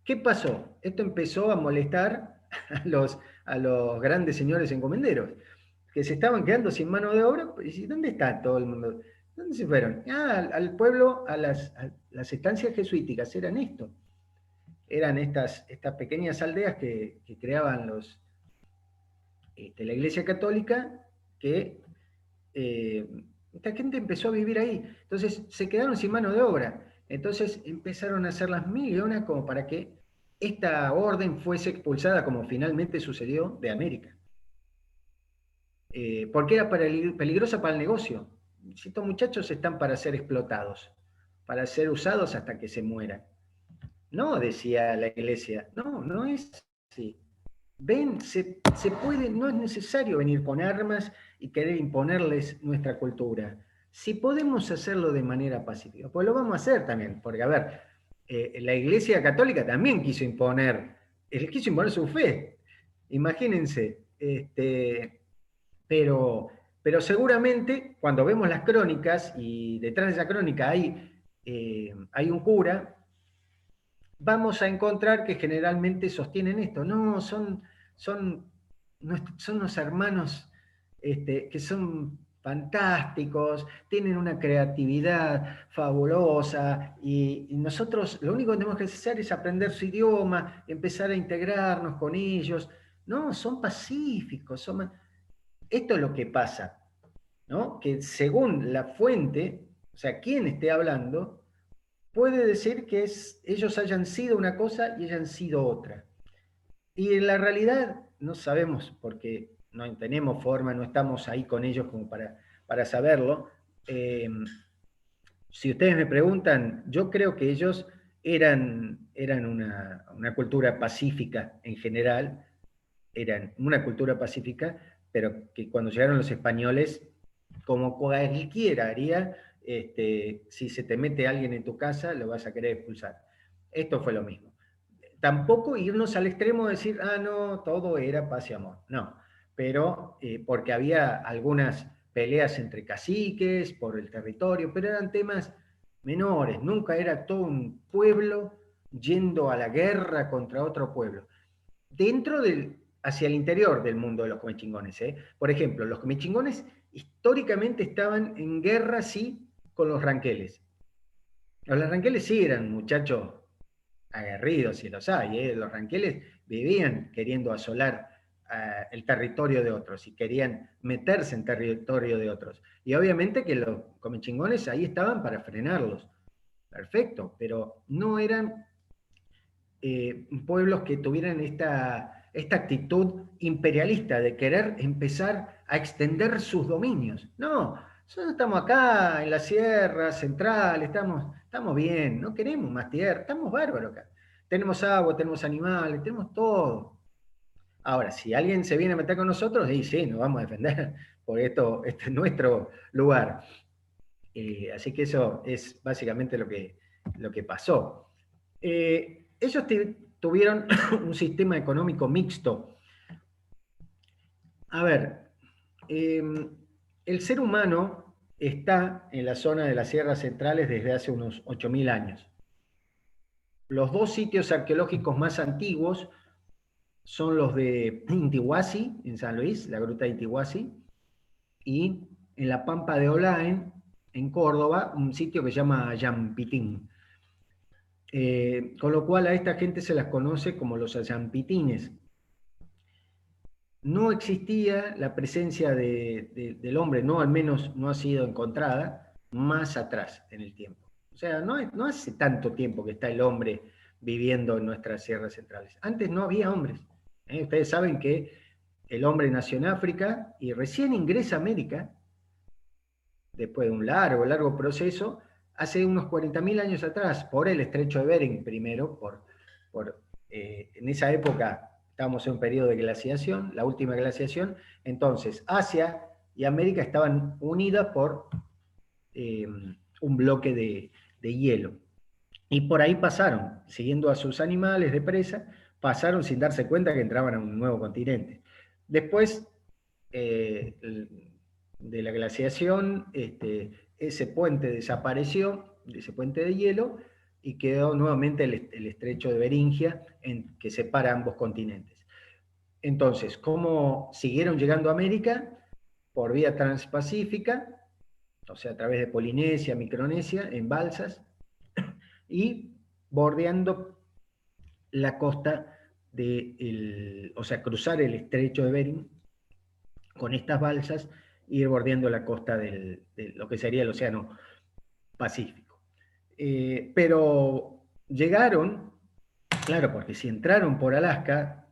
Speaker 1: ¿Qué pasó? Esto empezó a molestar a los grandes señores encomenderos, que se estaban quedando sin mano de obra. ¿Y dónde está todo el mundo? ¿Dónde se fueron? Al pueblo, a las estancias jesuíticas, eran esto. Eran estas pequeñas aldeas que creaban la Iglesia Católica, que esta gente empezó a vivir ahí. Entonces se quedaron sin mano de obra. Entonces empezaron a hacer las mil y una como para que esta orden fuese expulsada, como finalmente sucedió, de América. Porque era peligrosa para el negocio. Estos muchachos están para ser explotados, para ser usados hasta que se mueran. No, decía la Iglesia, no es así. Ven, se puede, no es necesario venir con armas y querer imponerles nuestra cultura. Si podemos hacerlo de manera pacífica, pues lo vamos a hacer también, porque a ver, la Iglesia Católica también quiso imponer su fe. Imagínense, pero seguramente cuando vemos las crónicas y detrás de esa crónica hay un cura, vamos a encontrar que generalmente sostienen esto. No, son unos hermanos que son fantásticos, tienen una creatividad fabulosa, y nosotros lo único que tenemos que hacer es aprender su idioma, empezar a integrarnos con ellos. No, son pacíficos. Esto es lo que pasa, ¿no? Que según la fuente, o sea, quien esté hablando, puede decir que ellos hayan sido una cosa y hayan sido otra. Y en la realidad no sabemos, porque no tenemos forma, no estamos ahí con ellos como para saberlo. Si ustedes me preguntan, yo creo que ellos eran una cultura pacífica en general, eran una cultura pacífica, pero que cuando llegaron los españoles, como cualquiera haría, si se te mete alguien en tu casa, lo vas a querer expulsar. Esto fue lo mismo. Tampoco irnos al extremo de decir, no, todo era paz y amor. No, pero porque había algunas peleas entre caciques por el territorio, pero eran temas menores. Nunca era todo un pueblo yendo a la guerra contra otro pueblo. Hacia el interior del mundo de los comechingones. Por ejemplo, los comechingones históricamente estaban en guerra, sí, con los ranqueles. Los ranqueles sí eran muchachos aguerridos, si los hay. Los ranqueles vivían queriendo asolar el territorio de otros y querían meterse en territorio de otros. Y obviamente que los comechingones ahí estaban para frenarlos. Perfecto, pero no eran pueblos que tuvieran esta actitud imperialista de querer empezar a extender sus dominios. No, nosotros estamos acá en la Sierra Central, estamos bien, no queremos más tierra, estamos bárbaros acá. Tenemos agua, tenemos animales, tenemos todo. Ahora, si alguien se viene a meter con nosotros, sí, nos vamos a defender, porque este es nuestro lugar. Así que eso es básicamente lo que pasó. Ellos tuvieron un sistema económico mixto. A ver, el ser humano está en la zona de las sierras centrales desde hace unos 8.000 años. Los dos sitios arqueológicos más antiguos son los de Intihuasi, en San Luis, la gruta de Intihuasi, y en la Pampa de Olaen, en Córdoba, un sitio que se llama Yampitín. Con lo cual a esta gente se las conoce como los ayampitines. No existía la presencia del hombre, no, al menos no ha sido encontrada, más atrás en el tiempo. O sea, no hace tanto tiempo que está el hombre viviendo en nuestras sierras centrales. Antes no había hombres. Ustedes saben que el hombre nació en África y recién ingresa a América, después de un largo proceso, hace unos 40.000 años atrás, por el estrecho de Bering primero, en esa época estábamos en un periodo de glaciación, la última glaciación, entonces Asia y América estaban unidas por un bloque de hielo. Y por ahí pasaron, siguiendo a sus animales de presa, pasaron sin darse cuenta que entraban a un nuevo continente. Después de la glaciación, ese puente desapareció, ese puente de hielo, y quedó nuevamente el estrecho de Beringia, que separa ambos continentes. Entonces, ¿cómo siguieron llegando a América? Por vía transpacífica, o sea, a través de Polinesia, Micronesia, en balsas, y bordeando la costa o sea, cruzar el estrecho de Bering con estas balsas e ir bordeando la costa de lo que sería el Océano Pacífico. Pero llegaron, claro, porque si entraron por Alaska,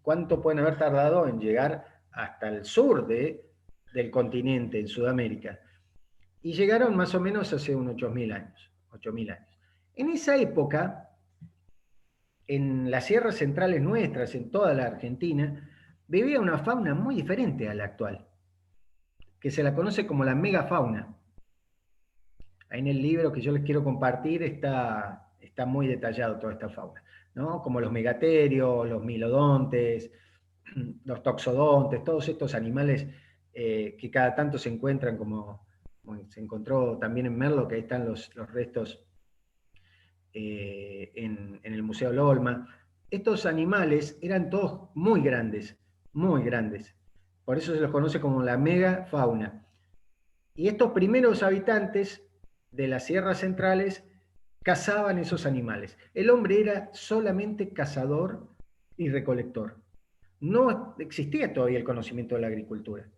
Speaker 1: ¿cuánto pueden haber tardado en llegar hasta el sur del continente, en Sudamérica? Y llegaron más o menos hace unos 8.000 años. 8.000 años. En esa época, en las sierras centrales nuestras, en toda la Argentina, vivía una fauna muy diferente a la actual, que se la conoce como la megafauna. Ahí en el libro que yo les quiero compartir está muy detallado toda esta fauna, ¿no? Como los megaterios, los milodontes, los toxodontes, todos estos animales que cada tanto se encuentran, como se encontró también en Merlo, que ahí están los restos en el Museo Lolma. Estos animales eran todos muy grandes, muy grandes. Por eso se los conoce como la megafauna. Y estos primeros habitantes de las sierras centrales cazaban esos animales. El hombre era solamente cazador y recolector. No existía todavía el conocimiento de la agricultura.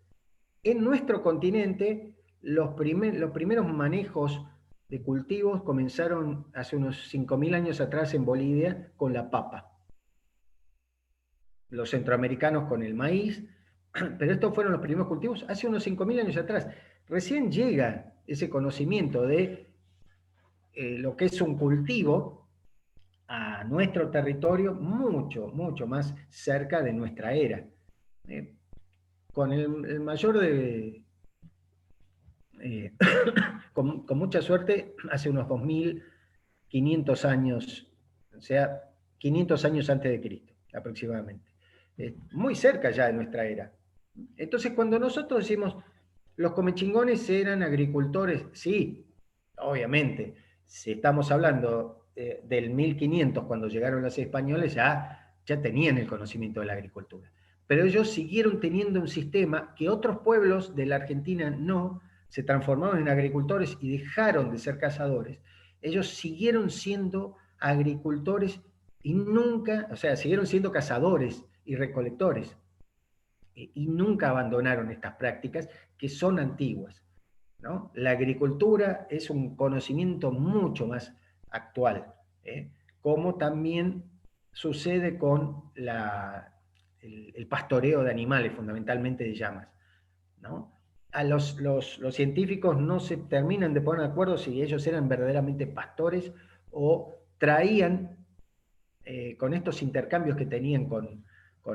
Speaker 1: En nuestro continente, los primeros manejos de cultivos comenzaron hace unos 5.000 años atrás en Bolivia con la papa. Los centroamericanos con el maíz, pero estos fueron los primeros cultivos hace unos 5.000 años atrás. Recién llega ese conocimiento de lo que es un cultivo a nuestro territorio mucho más cerca de nuestra era. Con el mayor de... con mucha suerte, hace unos 2.500 años, o sea, 500 años antes de Cristo, aproximadamente. Muy cerca ya de nuestra era. Entonces, cuando nosotros decimos, los comechingones eran agricultores, sí, obviamente, si estamos hablando del 1500, cuando llegaron los españoles, ya tenían el conocimiento de la agricultura. Pero ellos siguieron teniendo un sistema que otros pueblos de la Argentina no, se transformaron en agricultores y dejaron de ser cazadores. Ellos siguieron siendo agricultores y nunca, o sea, siguieron siendo cazadores y recolectores y nunca abandonaron estas prácticas que son antiguas, ¿no? La agricultura es un conocimiento mucho más actual, como también sucede con el pastoreo de animales, fundamentalmente de llamas, ¿no? A los científicos no se terminan de poner de acuerdo si ellos eran verdaderamente pastores o traían, con estos intercambios que tenían con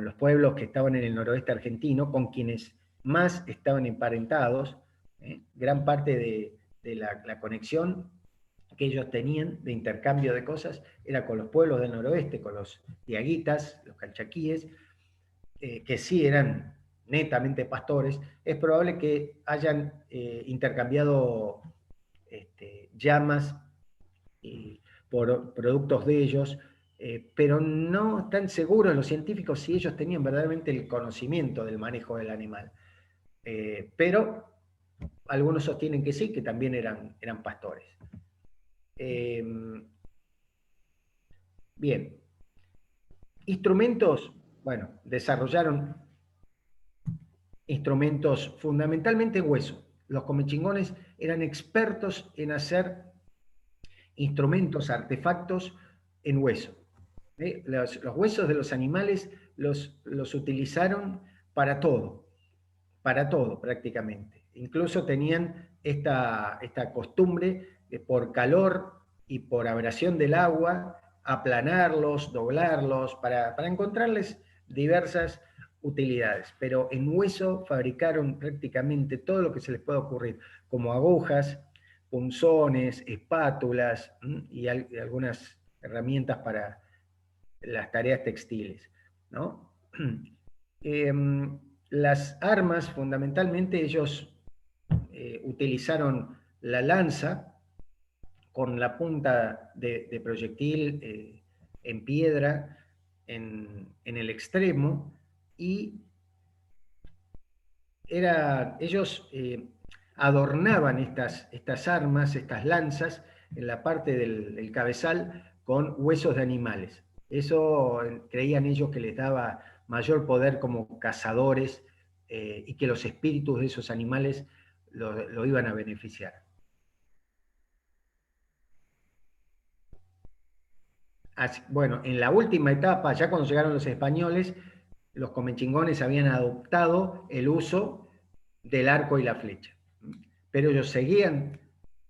Speaker 1: los pueblos que estaban en el noroeste argentino, con quienes más estaban emparentados, gran parte de la conexión que ellos tenían de intercambio de cosas era con los pueblos del noroeste, con los diaguitas, los calchaquíes, que sí eran netamente pastores, es probable que hayan intercambiado llamas por productos de ellos, pero no están seguros los científicos si ellos tenían verdaderamente el conocimiento del manejo del animal. Pero algunos sostienen que sí, que también eran pastores. Bien. Instrumentos, bueno, desarrollaron instrumentos fundamentalmente hueso. Los comechingones eran expertos en hacer instrumentos, artefactos en hueso. Los huesos de los animales los utilizaron para todo prácticamente. Incluso tenían esta costumbre de, por calor y por abrasión del agua, aplanarlos, doblarlos, para encontrarles diversas utilidades. Pero en hueso fabricaron prácticamente todo lo que se les pueda ocurrir, como agujas, punzones, espátulas y algunas herramientas para las tareas textiles, ¿no? Las armas, fundamentalmente, ellos utilizaron la lanza con la punta de proyectil en piedra en el extremo, y ellos adornaban estas armas, estas lanzas, en la parte del cabezal con huesos de animales. Eso creían ellos que les daba mayor poder como cazadores, y que los espíritus de esos animales lo iban a beneficiar. Así, bueno, en la última etapa, ya cuando llegaron los españoles, los comechingones habían adoptado el uso del arco y la flecha, pero ellos seguían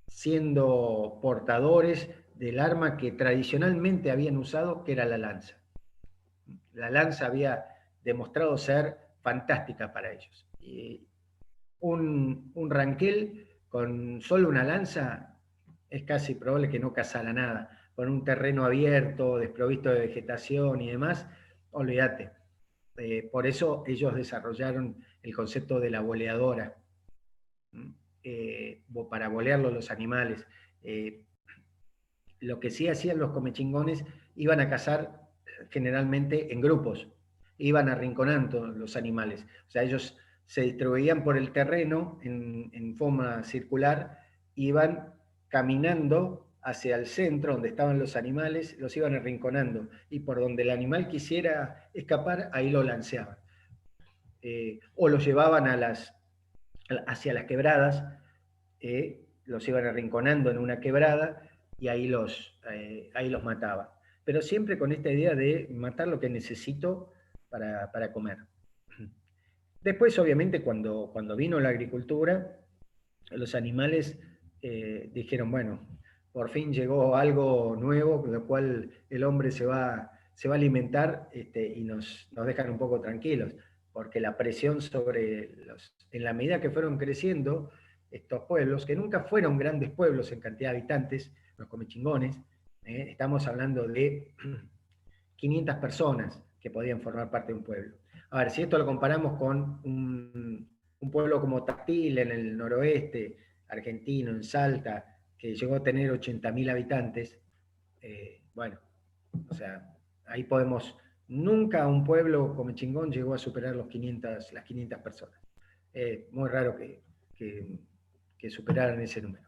Speaker 1: siendo portadores del arma que tradicionalmente habían usado, que era la lanza. La lanza había demostrado ser fantástica para ellos. Y un ranquel con solo una lanza es casi probable que no cazara nada. Con un terreno abierto, desprovisto de vegetación y demás, olvídate. Por eso ellos desarrollaron el concepto de la boleadora, para bolearlo los animales. Lo que sí hacían los comechingones, iban a cazar generalmente en grupos, iban arrinconando los animales. O sea, ellos se distribuían por el terreno en forma circular, iban caminando hacia el centro donde estaban los animales, los iban arrinconando, y por donde el animal quisiera escapar, ahí lo lanceaban. O los llevaban hacia las quebradas, los iban arrinconando en una quebrada, y ahí los mataban. Pero siempre con esta idea de matar lo que necesito para comer. Después, obviamente, cuando vino la agricultura, los animales dijeron, bueno, por fin llegó algo nuevo, con lo cual el hombre se va a alimentar, y nos dejan un poco tranquilos, porque la presión en la medida que fueron creciendo estos pueblos, que nunca fueron grandes pueblos en cantidad de habitantes, los comechingones, estamos hablando de 500 personas que podían formar parte de un pueblo. A ver, si esto lo comparamos con un pueblo como Tafil en el noroeste argentino, en Salta, que llegó a tener 80.000 habitantes, bueno, o sea, ahí podemos, nunca un pueblo comechingón llegó a superar las 500 personas. Muy raro que superaran ese número.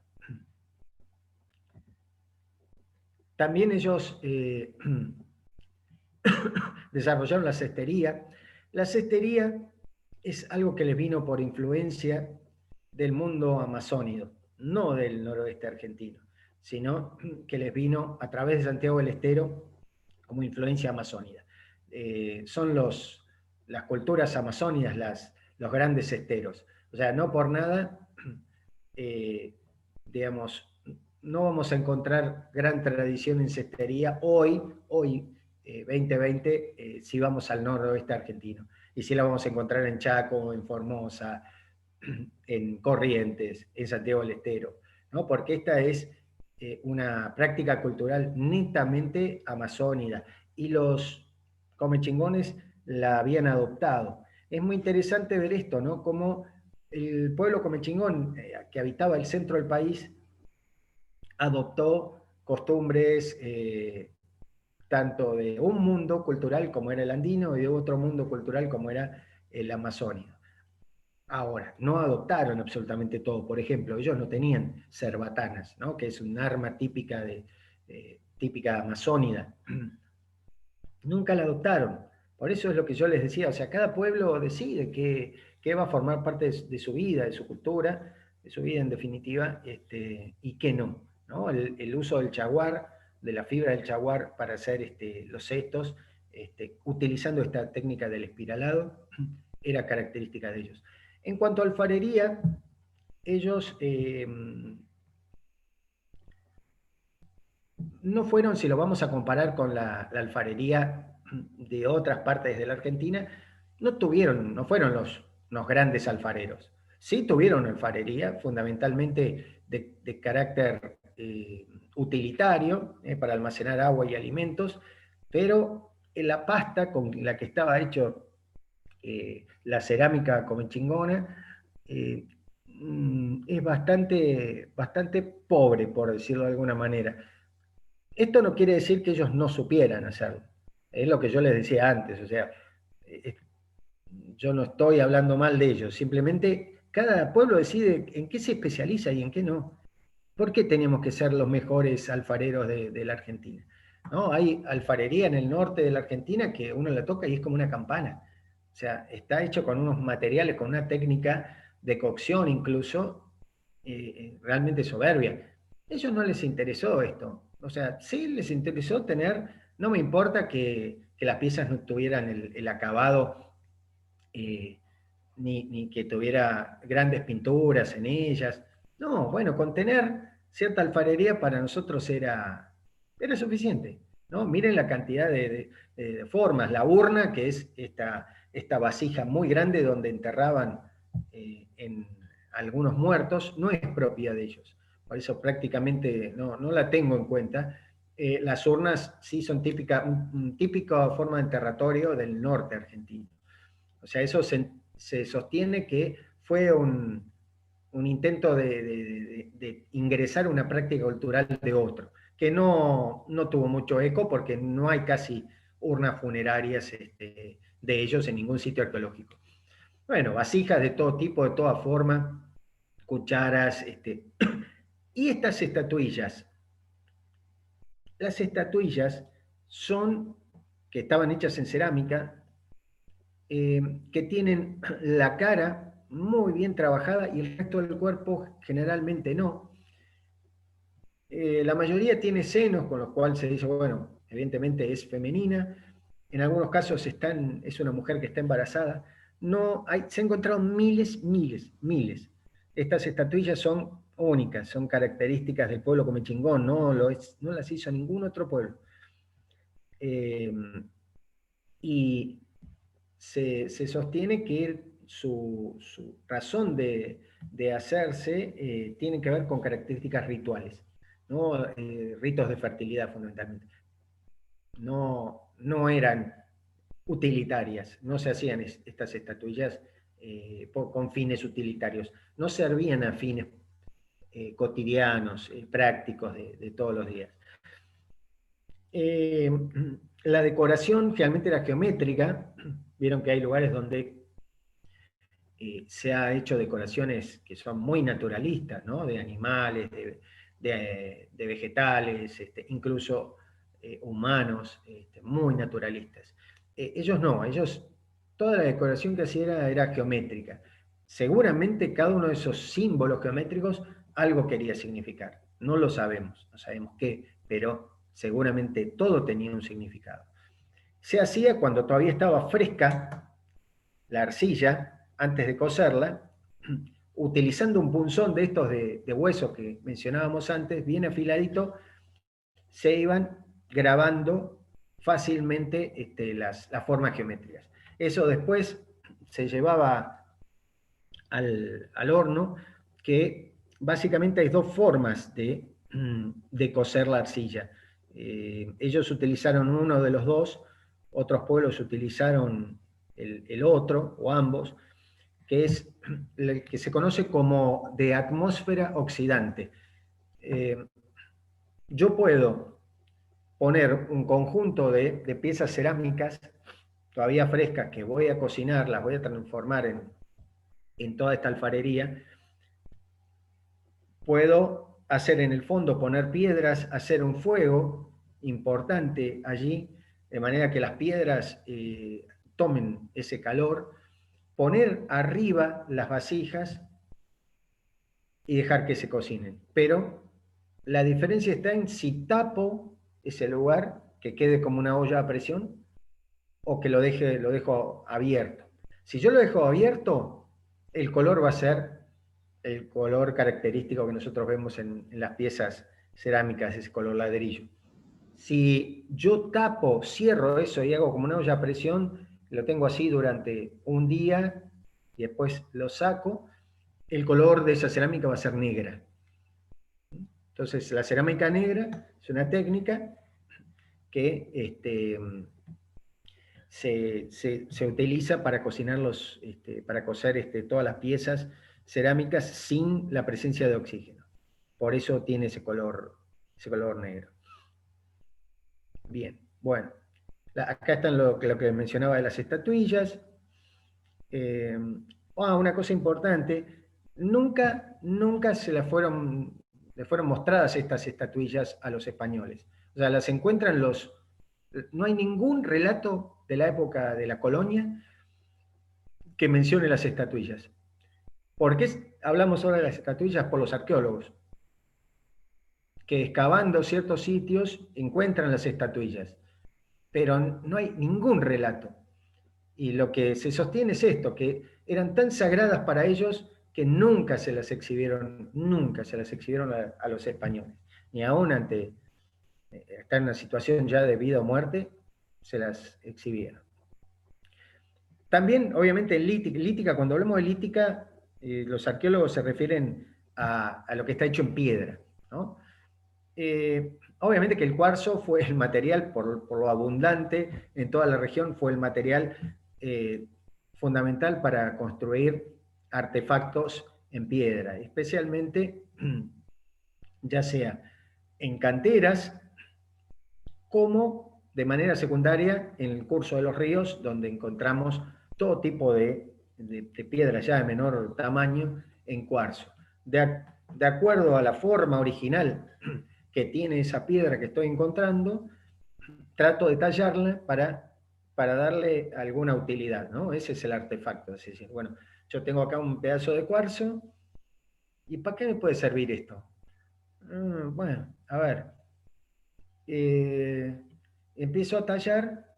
Speaker 1: También ellos desarrollaron la cestería. La cestería es algo que les vino por influencia del mundo amazónico, no del noroeste argentino, sino que les vino a través de Santiago del Estero como influencia amazónica. Son las culturas amazónicas los grandes cesteros. O sea, no por nada, digamos, no vamos a encontrar gran tradición en cestería hoy 2020, si vamos al noroeste argentino. Y si la vamos a encontrar en Chaco, en Formosa, en Corrientes, en Santiago del Estero, ¿no? Porque esta es una práctica cultural netamente amazónica, y los comechingones la habían adoptado. es muy interesante ver esto, ¿no? Cómo el pueblo comechingón, que habitaba el centro del país, adoptó costumbres tanto de un mundo cultural como era el andino y de otro mundo cultural como era el amazónico. Ahora, no adoptaron absolutamente todo. Por ejemplo, ellos no tenían cerbatanas, ¿no? Que es un arma típica amazónida. Nunca la adoptaron. Por eso es lo que yo les decía, o sea, cada pueblo decide qué va a formar parte de su vida, de su cultura, de su vida en definitiva, y qué no, ¿no? El uso del chaguar, de la fibra del chaguar para hacer los cestos, utilizando esta técnica del espiralado, era característica de ellos. En cuanto a alfarería, ellos no fueron, si lo vamos a comparar con la alfarería de otras partes de la Argentina, no fueron los grandes alfareros. Sí tuvieron alfarería, fundamentalmente de carácter utilitario, para almacenar agua y alimentos, pero en la pasta con la que estaba hecho la cerámica comechingona es bastante pobre, por decirlo de alguna manera. Esto no quiere decir que ellos no supieran hacerlo. Es lo que yo les decía antes, o sea, yo no estoy hablando mal de ellos, simplemente cada pueblo decide en qué se especializa y en qué no. ¿Por qué tenemos que ser los mejores alfareros de la Argentina? ¿No? Hay alfarería en el norte de la Argentina que uno la toca y es como una campana. O sea, está hecho con unos materiales, con una técnica de cocción incluso, realmente soberbia. A ellos no les interesó esto. O sea, sí les interesó no me importa que las piezas no tuvieran el acabado, ni que tuviera grandes pinturas en ellas. No, bueno, con tener cierta alfarería para nosotros era suficiente, ¿no? Miren la cantidad de formas, la urna, que es esta vasija muy grande donde enterraban en algunos muertos, no es propia de ellos, por eso prácticamente no la tengo en cuenta. Las urnas sí son típica forma de enterratorio del norte argentino. O sea, eso se sostiene que fue un intento de ingresar una práctica cultural de otro, que no tuvo mucho eco porque no hay casi urnas funerarias de ellos en ningún sitio arqueológico. Bueno, vasijas de todo tipo, de toda forma, cucharas, y estas estatuillas. Las estatuillas que estaban hechas en cerámica, que tienen la cara muy bien trabajada y el resto del cuerpo generalmente no. La mayoría tiene senos, con los cuales se dice, bueno, evidentemente es femenina. En algunos casos es una mujer que está embarazada. Se han encontrado miles. Estas estatuillas son únicas, son características del pueblo comechingón, no las hizo ningún otro pueblo. Y se sostiene que su razón de hacerse tiene que ver con características rituales, ¿no? Ritos de fertilidad fundamentalmente. No eran utilitarias, no se hacían estas estatuillas con fines utilitarios, no servían a fines cotidianos, prácticos de todos los días. La decoración realmente era geométrica. Vieron que hay lugares donde se ha hecho decoraciones que son muy naturalistas, ¿no? De animales, de vegetales, incluso humanos, muy naturalistas. Ellos no, toda la decoración que hacían era geométrica. Seguramente cada uno de esos símbolos geométricos algo quería significar. No lo sabemos, no sabemos qué, pero seguramente todo tenía un significado. Se hacía cuando todavía estaba fresca la arcilla, antes de cocerla, utilizando un punzón de estos de hueso que mencionábamos antes, bien afiladito, se iban grabando fácilmente las formas geométricas. Eso después se llevaba al horno, que básicamente hay dos formas de cocer la arcilla. Ellos utilizaron uno de los dos, otros pueblos utilizaron el otro o ambos, que es el que se conoce como de atmósfera oxidante. Yo puedo poner un conjunto de piezas cerámicas todavía frescas que voy a cocinar, las voy a transformar en toda esta alfarería. Puedo hacer en el fondo, poner piedras, hacer un fuego importante allí, de manera que las piedras tomen ese calor, poner arriba las vasijas y dejar que se cocinen. Pero la diferencia está en si tapo ese lugar, que quede como una olla a presión, o que lo dejo abierto. Si yo lo dejo abierto, el color va a ser el color característico que nosotros vemos en las piezas cerámicas, ese color ladrillo. Si yo tapo, cierro eso y hago como una olla a presión, lo tengo así durante un día y después lo saco, el color de esa cerámica va a ser negra. Entonces, la cerámica negra es una técnica que se utiliza para cocinar para cocer todas las piezas cerámicas sin la presencia de oxígeno. Por eso tiene ese color negro. Bien, bueno. Acá están lo que mencionaba de las estatuillas. Una cosa importante, nunca le fueron mostradas estas estatuillas a los españoles. O sea, las encuentran no hay ningún relato de la época de la colonia que mencione las estatuillas. ¿Por qué hablamos ahora de las estatuillas? Por los arqueólogos, que excavando ciertos sitios encuentran las estatuillas, pero no hay ningún relato. Y lo que se sostiene es esto, que eran tan sagradas para ellos que nunca se las exhibieron a los españoles, ni aún ante estar en una situación ya de vida o muerte, se las exhibieron. También, obviamente, en lítica, cuando hablamos de lítica, los arqueólogos se refieren a lo que está hecho en piedra, ¿no? Obviamente que el cuarzo fue el material, por lo abundante en toda la región, fue el material fundamental para construir artefactos en piedra, especialmente ya sea en canteras, como de manera secundaria en el curso de los ríos, donde encontramos todo tipo de piedras ya de menor tamaño en cuarzo. De acuerdo a la forma original que tiene esa piedra que estoy encontrando, trato de tallarla para darle alguna utilidad, ¿no? Ese es el artefacto. Es decir, bueno, yo tengo acá un pedazo de cuarzo, ¿y para qué me puede servir esto? Bueno, a ver, empiezo a tallar,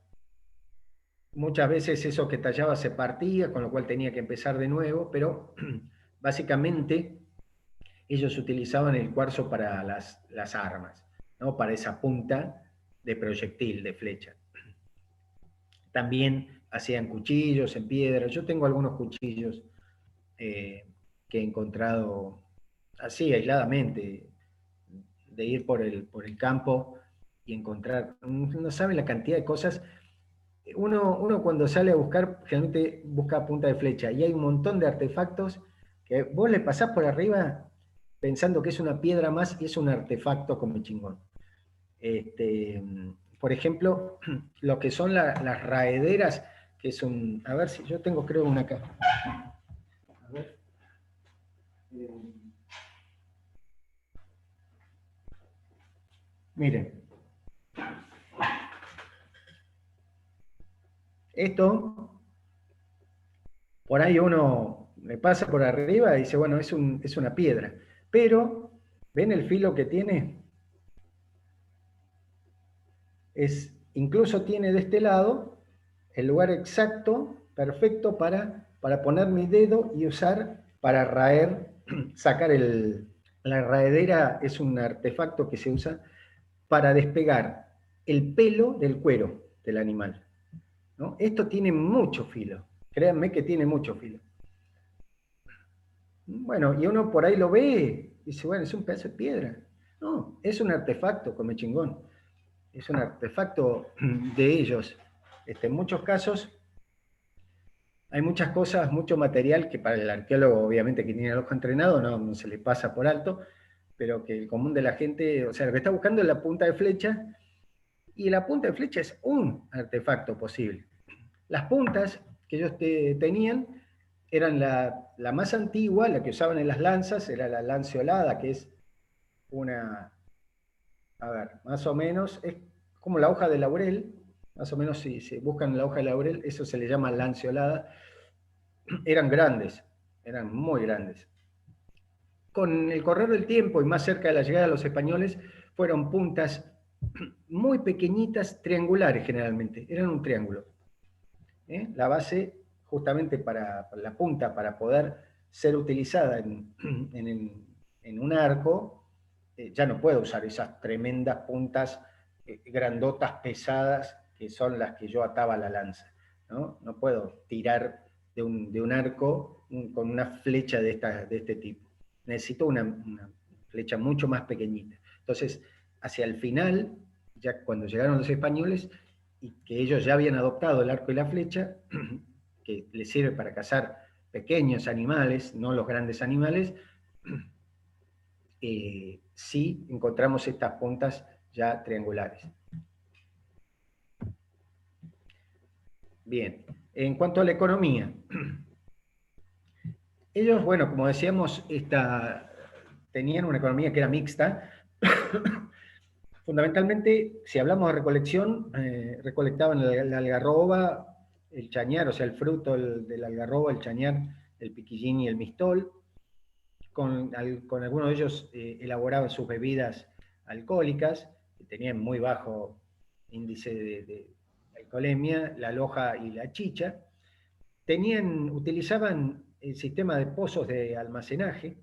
Speaker 1: muchas veces eso que tallaba se partía, con lo cual tenía que empezar de nuevo, pero básicamente ellos utilizaban el cuarzo para las armas, ¿no? Para esa punta de proyectil, de flecha. También hacían cuchillos en piedra. Yo tengo algunos cuchillos que he encontrado así, aisladamente, de ir por el campo y encontrar, no saben la cantidad de cosas. Uno cuando sale a buscar, generalmente busca a punta de flecha, y hay un montón de artefactos que vos le pasás por arriba pensando que es una piedra más y es un artefacto como chingón. Por ejemplo, lo que son las raederas, que es un... A ver si yo tengo, creo, una acá. A ver. Miren. Esto, por ahí uno le pasa por arriba y dice, bueno, es una piedra. Pero, ¿ven el filo que tiene? Incluso tiene de este lado el lugar exacto, perfecto para poner mi dedo y usar para raer, sacar la raedera. Es un artefacto que se usa para despegar el pelo del cuero del animal, ¿no? Esto tiene mucho filo, créanme que tiene mucho filo. Bueno, y uno por ahí lo ve y dice, bueno, es un pedazo de piedra. No, es un artefacto, come chingón. Es un artefacto de ellos. En muchos casos hay muchas cosas, mucho material que para el arqueólogo, obviamente, que tiene el ojo entrenado, no se le pasa por alto, pero que el común de la gente, o sea, lo que está buscando es la punta de flecha, y la punta de flecha es un artefacto posible. Las puntas que ellos tenían eran la más antigua, la que usaban en las lanzas, era la lanceolada, que es una, a ver, más o menos, es como la hoja de laurel, más o menos si se buscan la hoja de laurel, eso se le llama lanceolada. Eran grandes, eran muy grandes. Con el correr del tiempo y más cerca de la llegada de los españoles, fueron puntas muy pequeñitas, triangulares generalmente, eran un triángulo. La base, justamente para la punta, para poder ser utilizada en un arco, ya no puedo usar esas tremendas puntas grandotas, pesadas, que son las que yo ataba a la lanza. No puedo tirar de un arco con una flecha de este tipo. Necesito una flecha mucho más pequeñita. Entonces, hacia el final, ya cuando llegaron los españoles, y que ellos ya habían adoptado el arco y la flecha, que les sirve para cazar pequeños animales, no los grandes animales, sí encontramos estas puntas ya triangulares. Bien, en cuanto a la economía, ellos, bueno, como decíamos, tenían una economía que era mixta. Fundamentalmente, si hablamos de recolección, recolectaban la algarroba, el chañar, o sea, el fruto del algarroba, el chañar, el piquillín y el mistol. Con algunos de ellos elaboraban sus bebidas alcohólicas, que tenían muy bajo índice de alcoholemia, la loja y la chicha. Utilizaban el sistema de pozos de almacenaje,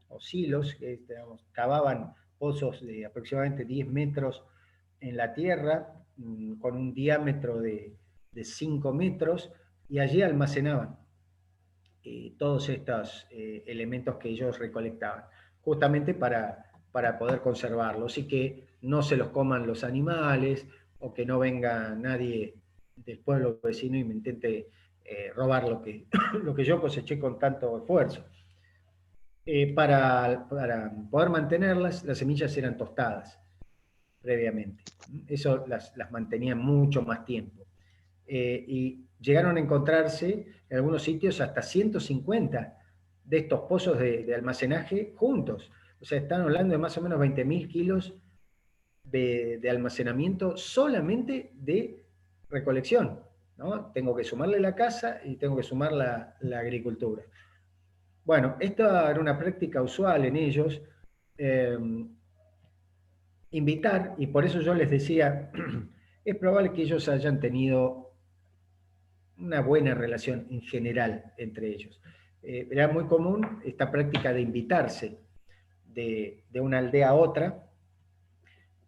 Speaker 1: o silos, que digamos, cavaban pozos de aproximadamente 10 metros en la tierra, con un diámetro de 5 metros, y allí almacenaban todos estos elementos que ellos recolectaban, justamente para poder conservarlos y que no se los coman los animales, o que no venga nadie del pueblo vecino y me intente robar lo que yo coseché con tanto esfuerzo. Para poder mantenerlas, las semillas eran tostadas previamente. Eso las mantenía mucho más tiempo. Y llegaron a encontrarse en algunos sitios hasta 150 de estos pozos de almacenaje juntos. O sea, están hablando de más o menos 20.000 kilos de almacenamiento solamente de recolección, ¿no? Tengo que sumarle la casa y tengo que sumar la agricultura. Bueno, esta era una práctica usual en ellos, invitar, y por eso yo les decía, es probable que ellos hayan tenido una buena relación en general entre ellos. Era muy común esta práctica de invitarse de una aldea a otra,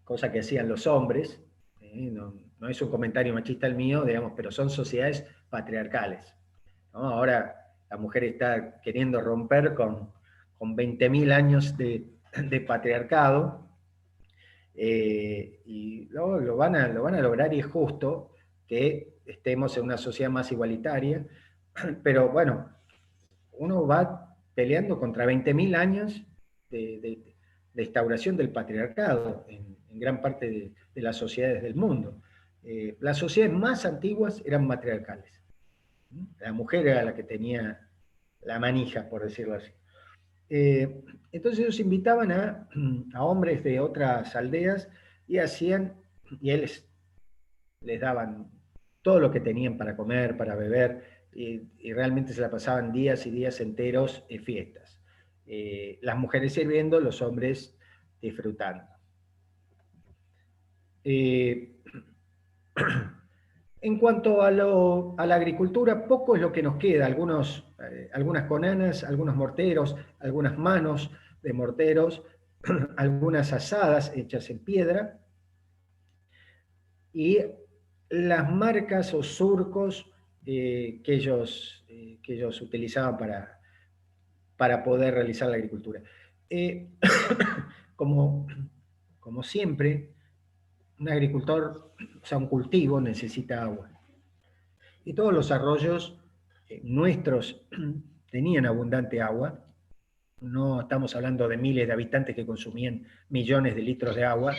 Speaker 1: cosa que hacían los hombres, no es un comentario machista el mío, digamos, pero son sociedades patriarcales, ¿no? Ahora la mujer está queriendo romper con 20.000 años de patriarcado, y lo van a lograr, y es justo que estemos en una sociedad más igualitaria, pero bueno, uno va peleando contra 20.000 años de instauración del patriarcado en gran parte de las sociedades del mundo. Las sociedades más antiguas eran matriarcales. La mujer era la que tenía la manija, por decirlo así. Entonces ellos invitaban a hombres de otras aldeas y ellos les daban todo lo que tenían para comer, para beber, y realmente se la pasaban días y días enteros en fiestas. Las mujeres sirviendo, los hombres disfrutando. En cuanto a la agricultura, poco es lo que nos queda. Algunas conanas, algunos morteros, algunas manos de morteros, algunas asadas hechas en piedra, y las marcas o surcos que ellos utilizaban para poder realizar la agricultura. Como siempre, un agricultor, o sea, un cultivo necesita agua. Y todos los arroyos nuestros tenían abundante agua. No estamos hablando de miles de habitantes que consumían millones de litros de agua.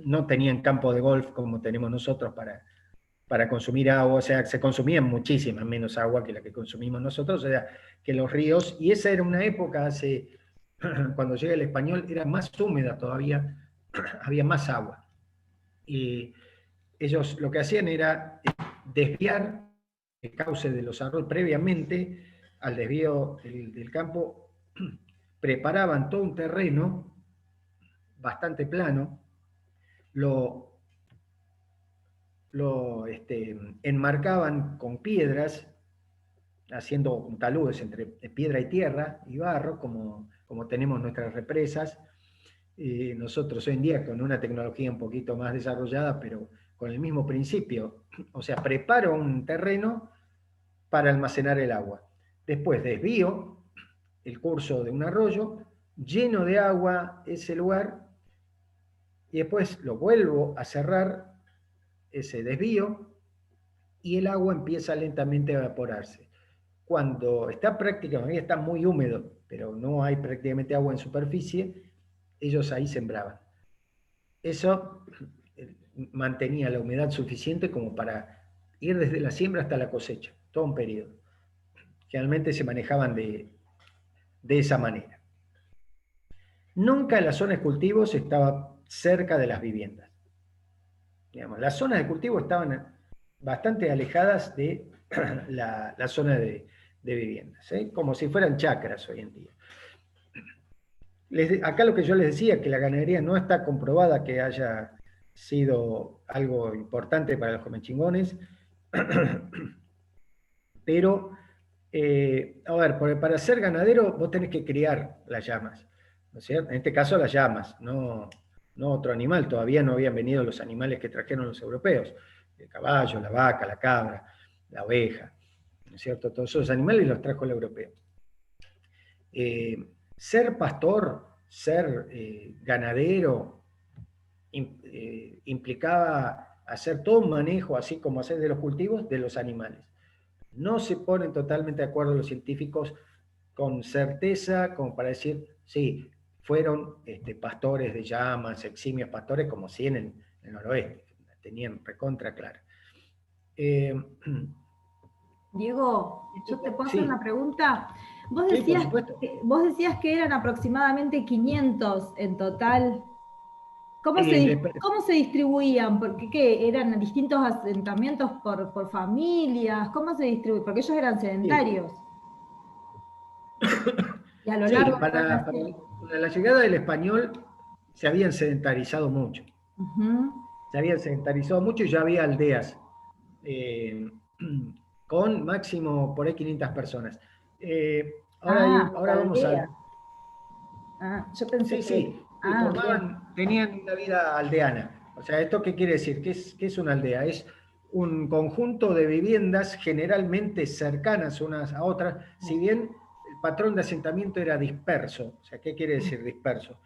Speaker 1: No tenían campo de golf como tenemos nosotros para consumir agua, o sea, se consumía muchísima menos agua que la que consumimos nosotros, o sea, que los ríos, y esa era una época, cuando llega el español, era más húmeda todavía, había más agua. Y ellos lo que hacían era desviar el cauce de los arroyos previamente al desvío del campo, preparaban todo un terreno bastante plano, lo enmarcaban con piedras, haciendo taludes entre piedra y tierra y barro, como tenemos nuestras represas. Nosotros hoy en día con una tecnología un poquito más desarrollada, pero con el mismo principio. O sea, preparo un terreno para almacenar el agua. Después desvío el curso de un arroyo, lleno de agua ese lugar, y después lo vuelvo a cerrar, ese desvío, y el agua empieza lentamente a evaporarse. Cuando está prácticamente, está muy húmedo, pero no hay prácticamente agua en superficie, ellos ahí sembraban. Eso mantenía la humedad suficiente como para ir desde la siembra hasta la cosecha, todo un periodo. Generalmente se manejaban de esa manera. Nunca la zona de cultivos estaba cerca de las viviendas. Digamos, las zonas de cultivo estaban bastante alejadas de la zona de viviendas, como si fueran chacras hoy en día. Acá lo que yo les decía, que la ganadería no está comprobada que haya sido algo importante para los comechingones, pero, a ver, para ser ganadero vos tenés que criar las llamas, ¿no es cierto? En este caso las llamas, no otro animal, todavía no habían venido los animales que trajeron los europeos, el caballo, la vaca, la cabra, la oveja, ¿no es cierto? Todos esos animales los trajo el europeo. Ser pastor, ser ganadero, implicaba hacer todo un manejo, así como hacer de los cultivos, de los animales. No se ponen totalmente de acuerdo los científicos con certeza, como para decir, sí, fueron pastores de llamas, eximios pastores, como sí en el noroeste, tenían recontra clara.
Speaker 4: Diego, yo te puedo hacer
Speaker 1: Sí.
Speaker 4: una pregunta. Vos
Speaker 1: Sí,
Speaker 4: decías,
Speaker 1: por supuesto.
Speaker 4: vos decías que eran aproximadamente 500 en total. ¿Cómo se distribuían? Porque ¿qué? ¿Eran distintos asentamientos por familias? ¿Cómo se distribuían? Porque ellos eran sedentarios. Y a lo
Speaker 1: Sí,
Speaker 4: largo de
Speaker 1: para la llegada del español se habían sedentarizado mucho. Se habían sedentarizado mucho y ya había aldeas con máximo por ahí 500 personas. Ahora vamos a...
Speaker 4: Yo pensé
Speaker 1: Sí, tenían una vida aldeana. O sea, ¿esto qué quiere decir? ¿Qué es una aldea? Es un conjunto de viviendas generalmente cercanas unas a otras, si bien el patrón de asentamiento era disperso. O sea, ¿qué quiere decir disperso?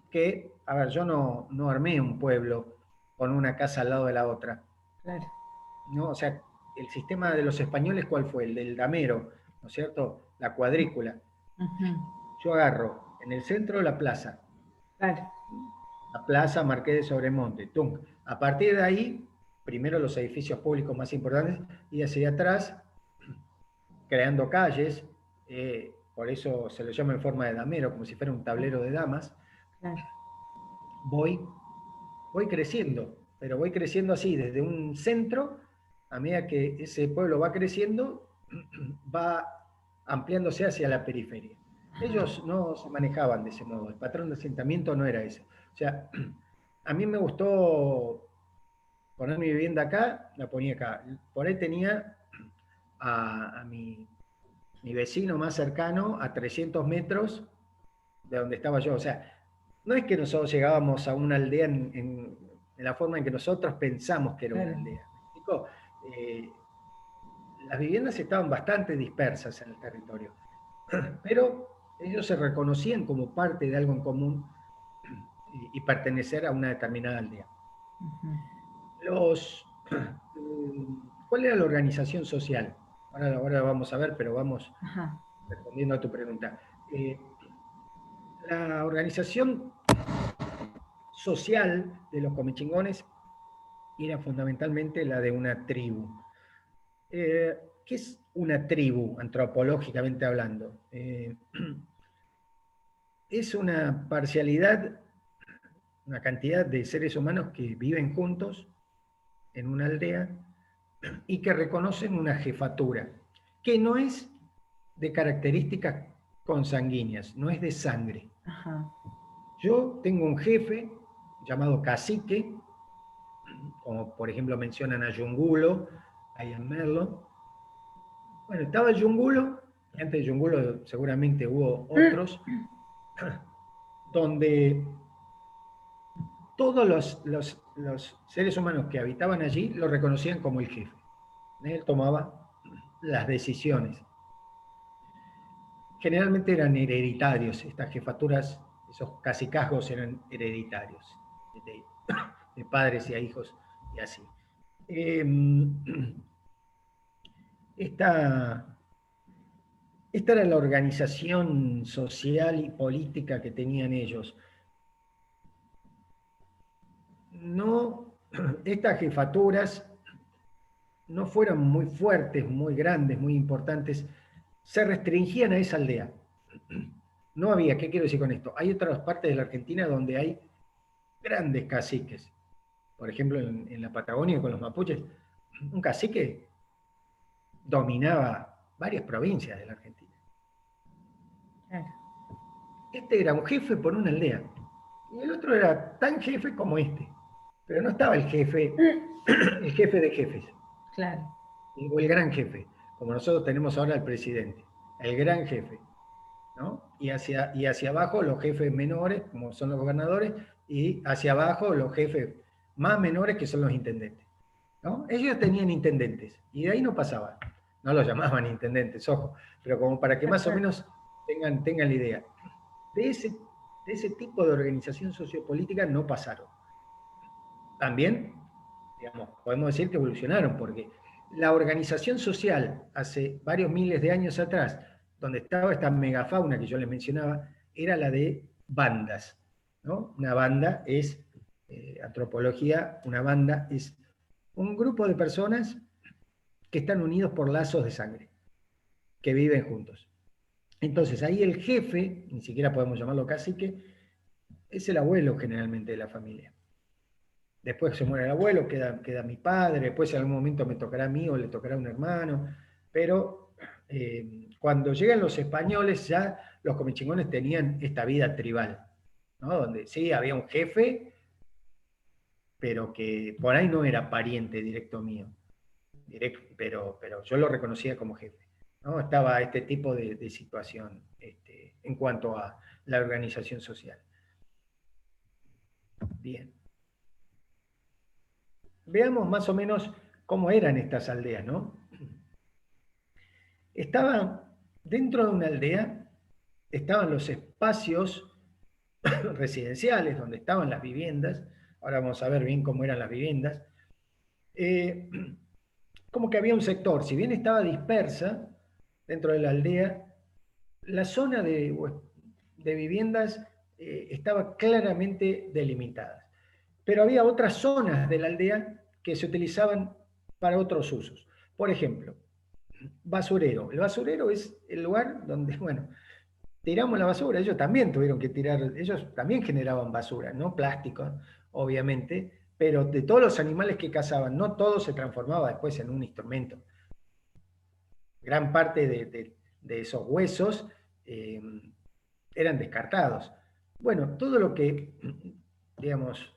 Speaker 1: Que, a ver, yo no armé un pueblo con una casa al lado de la otra.
Speaker 4: Claro.
Speaker 1: ¿No? O sea, el sistema de los españoles, ¿cuál fue? El del damero, ¿no es cierto? La cuadrícula. Yo agarro en el centro de la plaza.
Speaker 4: Claro.
Speaker 1: La plaza Marqués de Sobremonte. ¡Tum! A partir de ahí, primero los edificios públicos más importantes y hacia atrás, creando calles, por eso se lo llama en forma de damero, como si fuera un tablero de damas.
Speaker 4: Claro.
Speaker 1: Voy creciendo, pero voy creciendo así, desde un centro, a medida que ese pueblo va creciendo, va ampliándose hacia la periferia. Ellos no se manejaban de ese modo, el patrón de asentamiento no era ese. O sea, a mí me gustó poner mi vivienda acá, la ponía acá. Por ahí tenía a mi vecino más cercano a 300 metros de donde estaba yo. O sea, no es que nosotros llegábamos a una aldea en la forma en que nosotros pensamos que era una aldea. Las viviendas estaban bastante dispersas en el territorio, pero ellos se reconocían como parte de algo en común y pertenecer a una determinada aldea. ¿Cuál era la organización social? ahora vamos a ver, pero vamos
Speaker 4: Ajá.
Speaker 1: respondiendo a tu pregunta. La organización social de los comechingones era fundamentalmente la de una tribu. ¿Qué es una tribu, antropológicamente hablando? Es una parcialidad, una cantidad de seres humanos que viven juntos en una aldea y que reconocen una jefatura, que no es de características consanguíneas, no es de sangre.
Speaker 4: Ajá.
Speaker 1: Yo tengo un jefe llamado cacique, como por ejemplo mencionan a Yungulo, a Ian Merlo. Bueno, estaba Yungulo, y antes de Yungulo seguramente hubo otros, donde todos los seres humanos que habitaban allí lo reconocían como el jefe. Él tomaba las decisiones. Generalmente eran hereditarios, estas jefaturas, esos cacicazgos eran hereditarios, de padres y a hijos y así. Esta era la organización social y política que tenían ellos. No, estas jefaturas no fueron muy fuertes, muy grandes, muy importantes, se restringían a esa aldea. No había, ¿qué quiero decir con esto? Hay otras partes de la Argentina donde hay grandes caciques. Por ejemplo, en la Patagonia con los mapuches, un cacique dominaba varias provincias de la Argentina.
Speaker 4: Claro.
Speaker 1: Este era un jefe por una aldea. Y el otro era tan jefe como este. Pero no estaba el jefe de jefes.
Speaker 4: Claro.
Speaker 1: O el gran jefe, como nosotros tenemos ahora el presidente. El gran jefe. ¿No? Y hacia abajo los jefes menores, como son los gobernadores, y hacia abajo los jefes más menores, que son los intendentes. ¿No? Ellos tenían intendentes, y de ahí no pasaba. No los llamaban intendentes, ojo, pero como para que más o menos tengan la idea. De ese tipo de organización sociopolítica no pasaron. También, digamos, podemos decir que evolucionaron, porque la organización social hace varios miles de años atrás, donde estaba esta megafauna que yo les mencionaba, era la de bandas, ¿no? Una banda es, antropología, una banda es un grupo de personas que están unidos por lazos de sangre, que viven juntos. Entonces ahí el jefe, ni siquiera podemos llamarlo cacique, es el abuelo generalmente de la familia. Después se muere el abuelo, queda mi padre, después en algún momento me tocará a mí o le tocará a un hermano, pero cuando llegan los españoles ya los comechingones tenían esta vida tribal, ¿no? Donde sí, había un jefe, pero que por ahí no era pariente directo mío, pero yo lo reconocía como jefe, ¿no? Estaba este tipo de situación en cuanto a la organización social. Bien. Veamos más o menos cómo eran estas aldeas, ¿no? Dentro de una aldea, estaban los espacios residenciales, donde estaban las viviendas. Ahora vamos a ver bien cómo eran las viviendas. Como que había un sector, si bien estaba dispersa dentro de la aldea, la zona de viviendas estaba claramente delimitada. Pero había otras zonas de la aldea que se utilizaban para otros usos. Por ejemplo, basurero. El basurero es el lugar donde, bueno, tiramos la basura. Ellos también tuvieron que tirar, ellos también generaban basura, ¿no? Plástico, obviamente, pero de todos los animales que cazaban, no todo se transformaba después en un instrumento. Gran parte de esos huesos eran descartados. Bueno, todo lo que, digamos,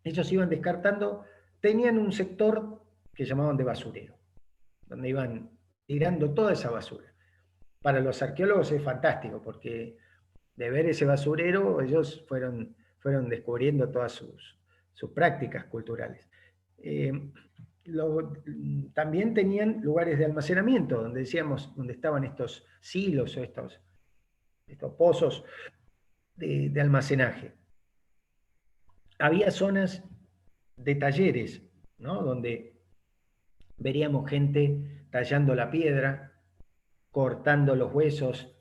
Speaker 1: ellos iban descartando, tenían un sector que llamaban de basurero, donde iban tirando toda esa basura. Para los arqueólogos es fantástico, porque de ver ese basurero, ellos fueron descubriendo todas sus prácticas culturales. También tenían lugares de almacenamiento, donde decíamos, donde estaban estos silos o estos pozos de almacenaje. Había zonas de talleres, ¿no? Donde veríamos gente tallando la piedra, cortando los huesos,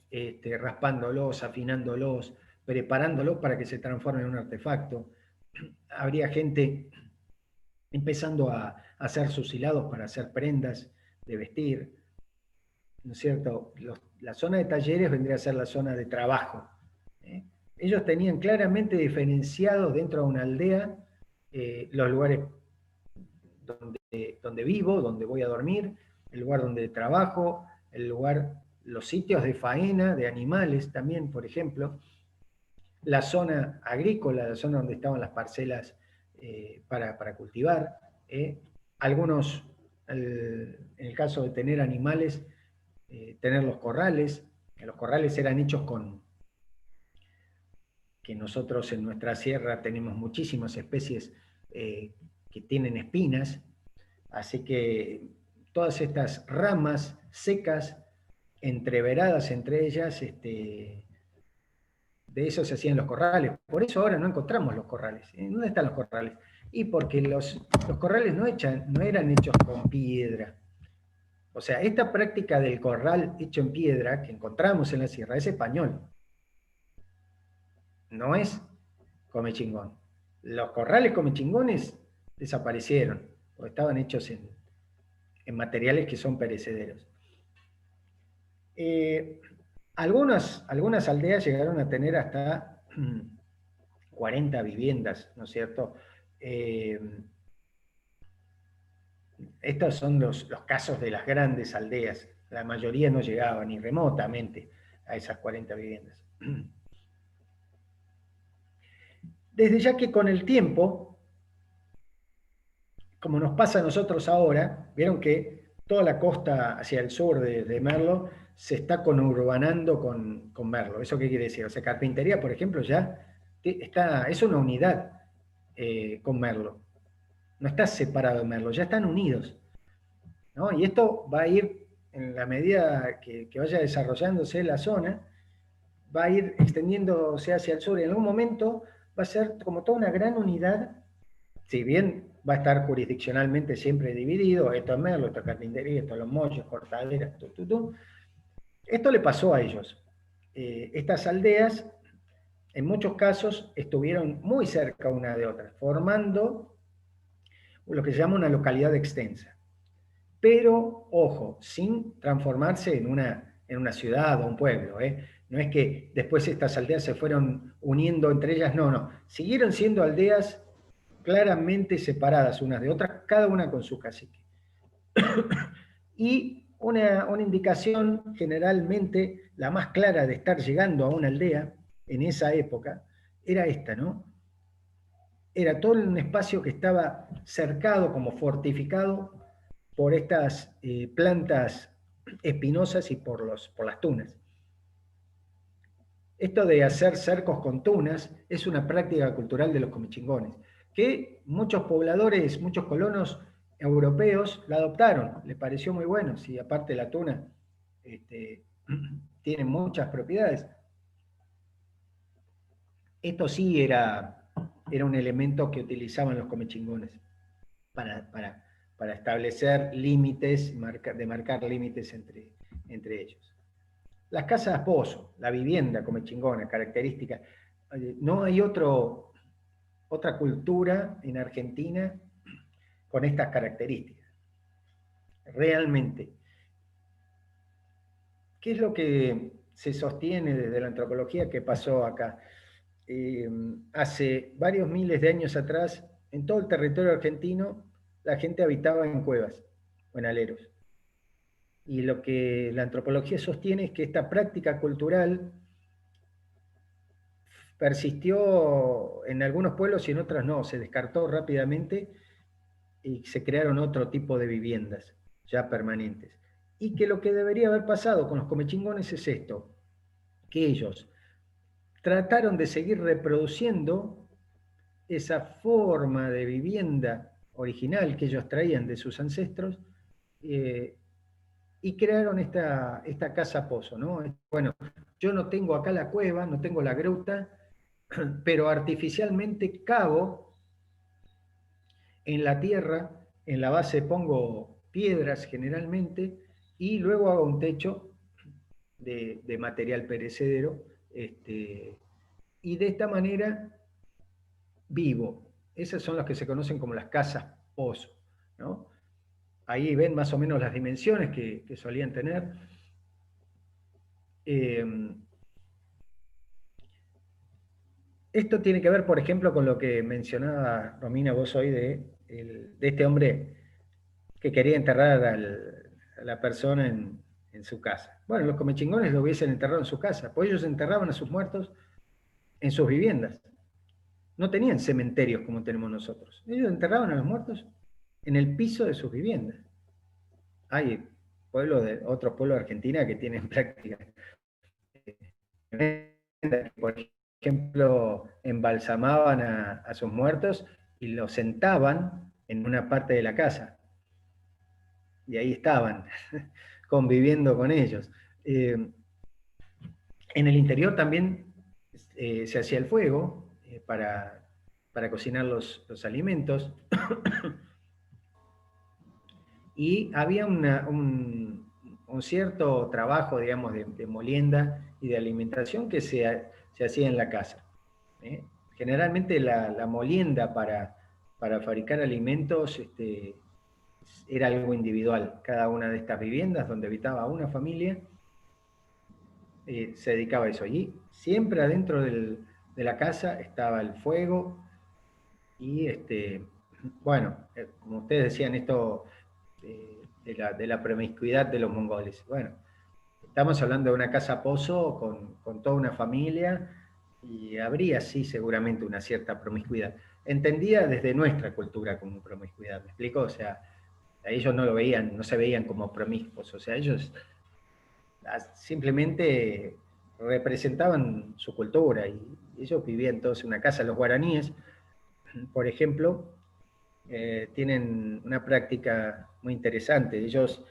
Speaker 1: raspándolos, afinándolos, preparándolos para que se transformen en un artefacto. Habría gente empezando a hacer sus hilados para hacer prendas de vestir, ¿no es cierto? La zona de talleres vendría a ser la zona de trabajo. Ellos tenían claramente diferenciados dentro de una aldea los lugares donde vivo, donde voy a dormir, el lugar donde trabajo, los sitios de faena de animales también, por ejemplo, la zona agrícola, la zona donde estaban las parcelas para cultivar. Algunos, en el caso de tener animales, tener los corrales. Los corrales eran hechos que nosotros en nuestra sierra tenemos muchísimas especies que tienen espinas, así que todas estas ramas secas, entreveradas entre ellas, de eso se hacían los corrales. Por eso ahora no encontramos los corrales. ¿Dónde están los corrales? Y porque los corrales no eran hechos con piedra. O sea, esta práctica del corral hecho en piedra que encontramos en la sierra es español. No es Comechingón. Los corrales comechingones desaparecieron, o estaban hechos en materiales que son perecederos. Algunas aldeas llegaron a tener hasta 40 viviendas, ¿no es cierto? Estos son los casos de las grandes aldeas. La mayoría no llegaba ni remotamente a esas 40 viviendas. Desde ya que con el tiempo, como nos pasa a nosotros ahora, vieron que toda la costa hacia el sur de Merlo se está conurbanando con Merlo. ¿Eso qué quiere decir? O sea, Carpintería, por ejemplo, ya es una unidad con Merlo. No está separado de Merlo, ya están unidos, ¿no? Y esto va a ir, en la medida que vaya desarrollándose la zona, va a ir extendiéndose hacia el sur. En algún momento va a ser como toda una gran unidad, si bien va a estar jurisdiccionalmente siempre dividido, esto es Merlo, esto es Carpintería, esto es Los Molles, Cortaderas, Esto le pasó a ellos. Estas aldeas, en muchos casos, estuvieron muy cerca una de otra, formando lo que se llama una localidad extensa. Pero, ojo, sin transformarse en una ciudad o un pueblo. No es que después estas aldeas se fueron uniendo entre ellas, no. Siguieron siendo aldeas claramente separadas unas de otras, cada una con su cacique. Y una indicación generalmente, la más clara de estar llegando a una aldea en esa época, era esta, ¿no? Era todo un espacio que estaba cercado, como fortificado, por estas plantas espinosas y por las tunas. Esto de hacer cercos con tunas es una práctica cultural de los comechingones, que muchos pobladores, muchos colonos europeos la adoptaron, les pareció muy bueno, si aparte la tuna tiene muchas propiedades. Esto sí era un elemento que utilizaban los comechingones para establecer límites, de marcar límites entre ellos. Las casas pozo, la vivienda comechingona, característica. No hay otra cultura en Argentina con estas características. Realmente. ¿Qué es lo que se sostiene desde la antropología que pasó acá? Hace varios miles de años atrás, en todo el territorio argentino, la gente habitaba en cuevas o en aleros. Y lo que la antropología sostiene es que esta práctica cultural persistió en algunos pueblos y en otros no, se descartó rápidamente y se crearon otro tipo de viviendas ya permanentes. Y que lo que debería haber pasado con los comechingones es esto, que ellos trataron de seguir reproduciendo esa forma de vivienda original que ellos traían de sus ancestros, y crearon esta casa pozo, ¿no? Bueno, yo no tengo acá la cueva, no tengo la gruta, pero artificialmente cavo en la tierra, en la base pongo piedras generalmente, y luego hago un techo de material perecedero, y de esta manera vivo. Esas son las que se conocen como las casas pozo, ¿no? Ahí ven más o menos las dimensiones que solían tener. Esto tiene que ver, por ejemplo, con lo que mencionaba Romina vos hoy de este hombre que quería enterrar a la persona en su casa. Bueno, los comechingones lo hubiesen enterrado en su casa, pues ellos enterraban a sus muertos en sus viviendas. No tenían cementerios como tenemos nosotros. Ellos enterraban a los muertos en el piso de sus viviendas. Hay otros pueblos de Argentina que tienen prácticas. Por ejemplo, embalsamaban a sus muertos y los sentaban en una parte de la casa. Y ahí estaban, conviviendo con ellos. En el interior también se hacía el fuego para cocinar los alimentos. Y había un cierto trabajo, digamos, de molienda y de alimentación que se hacía en la casa. Generalmente la molienda para fabricar alimentos era algo individual. Cada una de estas viviendas donde habitaba una familia se dedicaba a eso. Y siempre adentro de la casa estaba el fuego y, bueno, como ustedes decían, esto de la promiscuidad de los mongoles. Bueno, estamos hablando de una casa pozo con toda una familia y habría, sí, seguramente una cierta promiscuidad. Entendida desde nuestra cultura como promiscuidad, ¿me explico? O sea, ellos no lo veían, no se veían como promiscuos, o sea, ellos simplemente representaban su cultura y ellos vivían todos en una casa. Los guaraníes, por ejemplo, tienen una práctica muy interesante. Ellos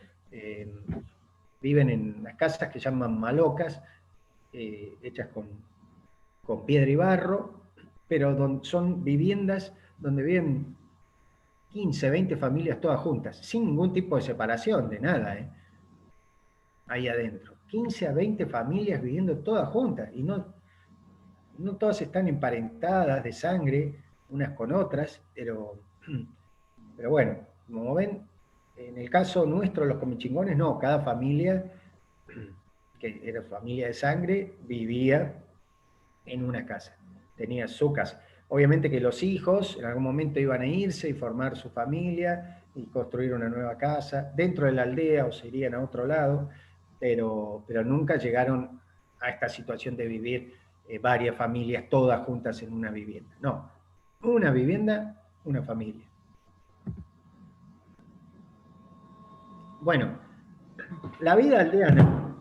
Speaker 1: viven en las casas que llaman malocas, hechas con piedra y barro, pero son viviendas donde viven 15, 20 familias todas juntas, sin ningún tipo de separación, de nada, ahí adentro. 15 a 20 familias viviendo todas juntas, y no todas están emparentadas de sangre unas con otras, pero bueno, como ven, en el caso nuestro, los comechingones, no, cada familia, que era familia de sangre, vivía en una casa, tenía su casa. Obviamente que los hijos en algún momento iban a irse y formar su familia y construir una nueva casa dentro de la aldea o se irían a otro lado, pero nunca llegaron a esta situación de vivir varias familias todas juntas en una vivienda. No, una vivienda, una familia. Bueno, la vida aldeana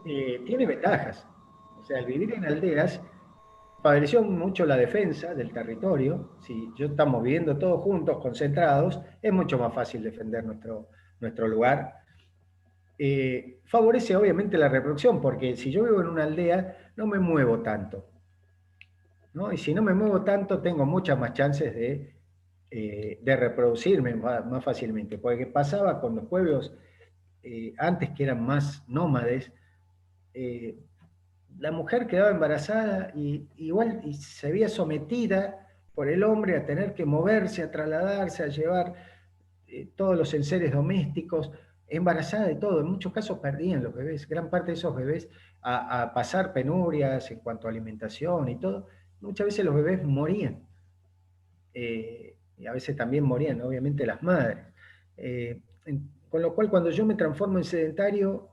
Speaker 1: tiene ventajas. O sea, el vivir en aldeas favoreció mucho la defensa del territorio. Si estamos viviendo todos juntos, concentrados, es mucho más fácil defender nuestro lugar. Favorece obviamente la reproducción, porque si yo vivo en una aldea, no me muevo tanto, ¿no? Y si no me muevo tanto, tengo muchas más chances de reproducirme más fácilmente. Porque pasaba con los pueblos antes que eran más nómades, la mujer quedaba embarazada y se veía sometida por el hombre a tener que moverse, a trasladarse, a llevar todos los enseres domésticos, embarazada de todo. En muchos casos perdían los bebés, gran parte de esos bebés a pasar penurias en cuanto a alimentación y todo. Muchas veces los bebés morían. Y a veces también morían, obviamente, las madres. Con lo cual, cuando yo me transformo en sedentario,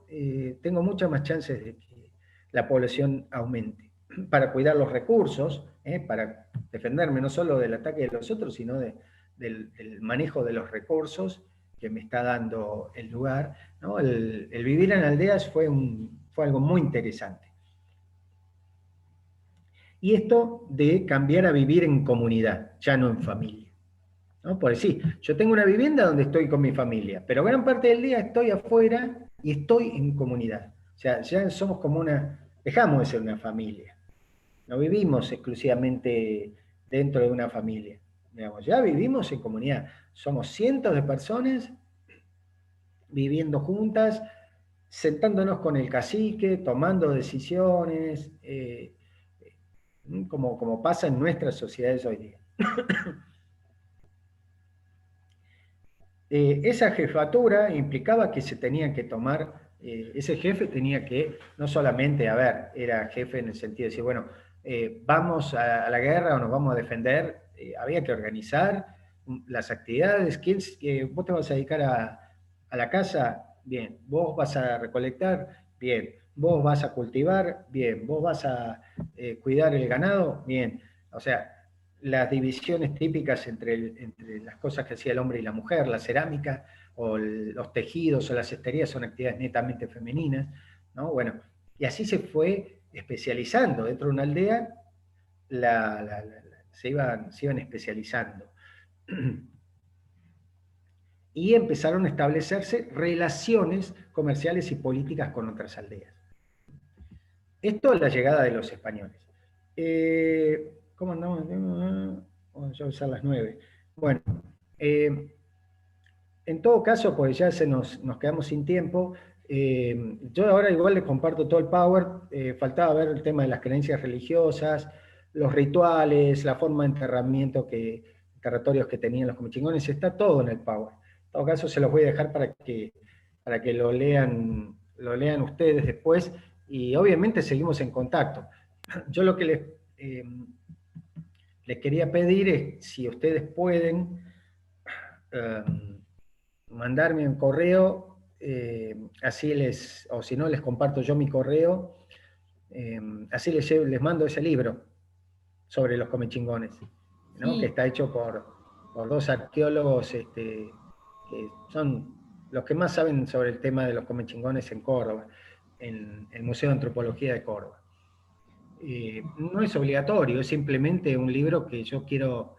Speaker 1: tengo muchas más chances de que la población aumente. Para cuidar los recursos, para defenderme no solo del ataque de los otros, sino del manejo de los recursos que me está dando el lugar, ¿no? El vivir en aldeas fue algo muy interesante. Y esto de cambiar a vivir en comunidad, ya no en familia, ¿no? Por decir, yo tengo una vivienda donde estoy con mi familia, pero gran parte del día estoy afuera y estoy en comunidad. O sea, ya somos como dejamos de ser una familia. No vivimos exclusivamente dentro de una familia. Digamos, ya vivimos en comunidad. Somos cientos de personas viviendo juntas, sentándonos con el cacique, tomando decisiones, como pasa en nuestras sociedades hoy día. Esa jefatura implicaba que se tenían que tomar, ese jefe tenía que, no solamente, a ver, era jefe en el sentido de decir, bueno, vamos a la guerra o nos vamos a defender, había que organizar las actividades. ¿Vos te vas a dedicar a la casa? Bien. ¿Vos vas a recolectar? Bien. ¿Vos vas a cultivar? Bien. ¿Vos vas a cuidar el ganado? Bien. O sea, las divisiones típicas entre las cosas que hacía el hombre y la mujer, la cerámica o los tejidos o las cesterías son actividades netamente femeninas, ¿no? Bueno, y así se fue especializando dentro de una aldea, se iban especializando. Y empezaron a establecerse relaciones comerciales y políticas con otras aldeas. Esto es la llegada de los españoles. ¿Cómo andamos? Vamos a usar las 9. Bueno, en todo caso, pues ya nos quedamos sin tiempo. Yo ahora igual les comparto todo el power. Faltaba ver el tema de las creencias religiosas, los rituales, la forma de enterramiento, territorios que tenían los comechingones. Está todo en el power. En todo caso, se los voy a dejar para que lo lean ustedes después. Y obviamente seguimos en contacto. Yo lo que les quería pedir es, si ustedes pueden, mandarme un correo, así o si no, les comparto yo mi correo, así les mando ese libro sobre los comechingones, ¿no? Sí. Que está hecho por 2 arqueólogos que son los que más saben sobre el tema de los comechingones en Córdoba, en el Museo de Antropología de Córdoba. No es obligatorio, es simplemente un libro que yo quiero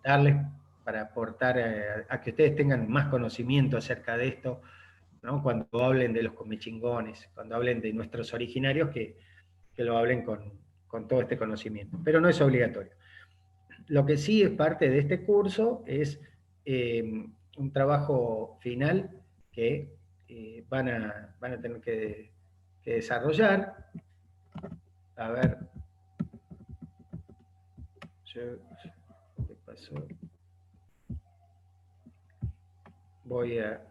Speaker 1: darles para aportar a que ustedes tengan más conocimiento acerca de esto, ¿no? Cuando hablen de los comechingones, cuando hablen de nuestros originarios, que lo hablen con todo este conocimiento. Pero no es obligatorio. Lo que sí es parte de este curso es un trabajo final que van a tener que desarrollar. A ver. ¿Qué pasó? Voy a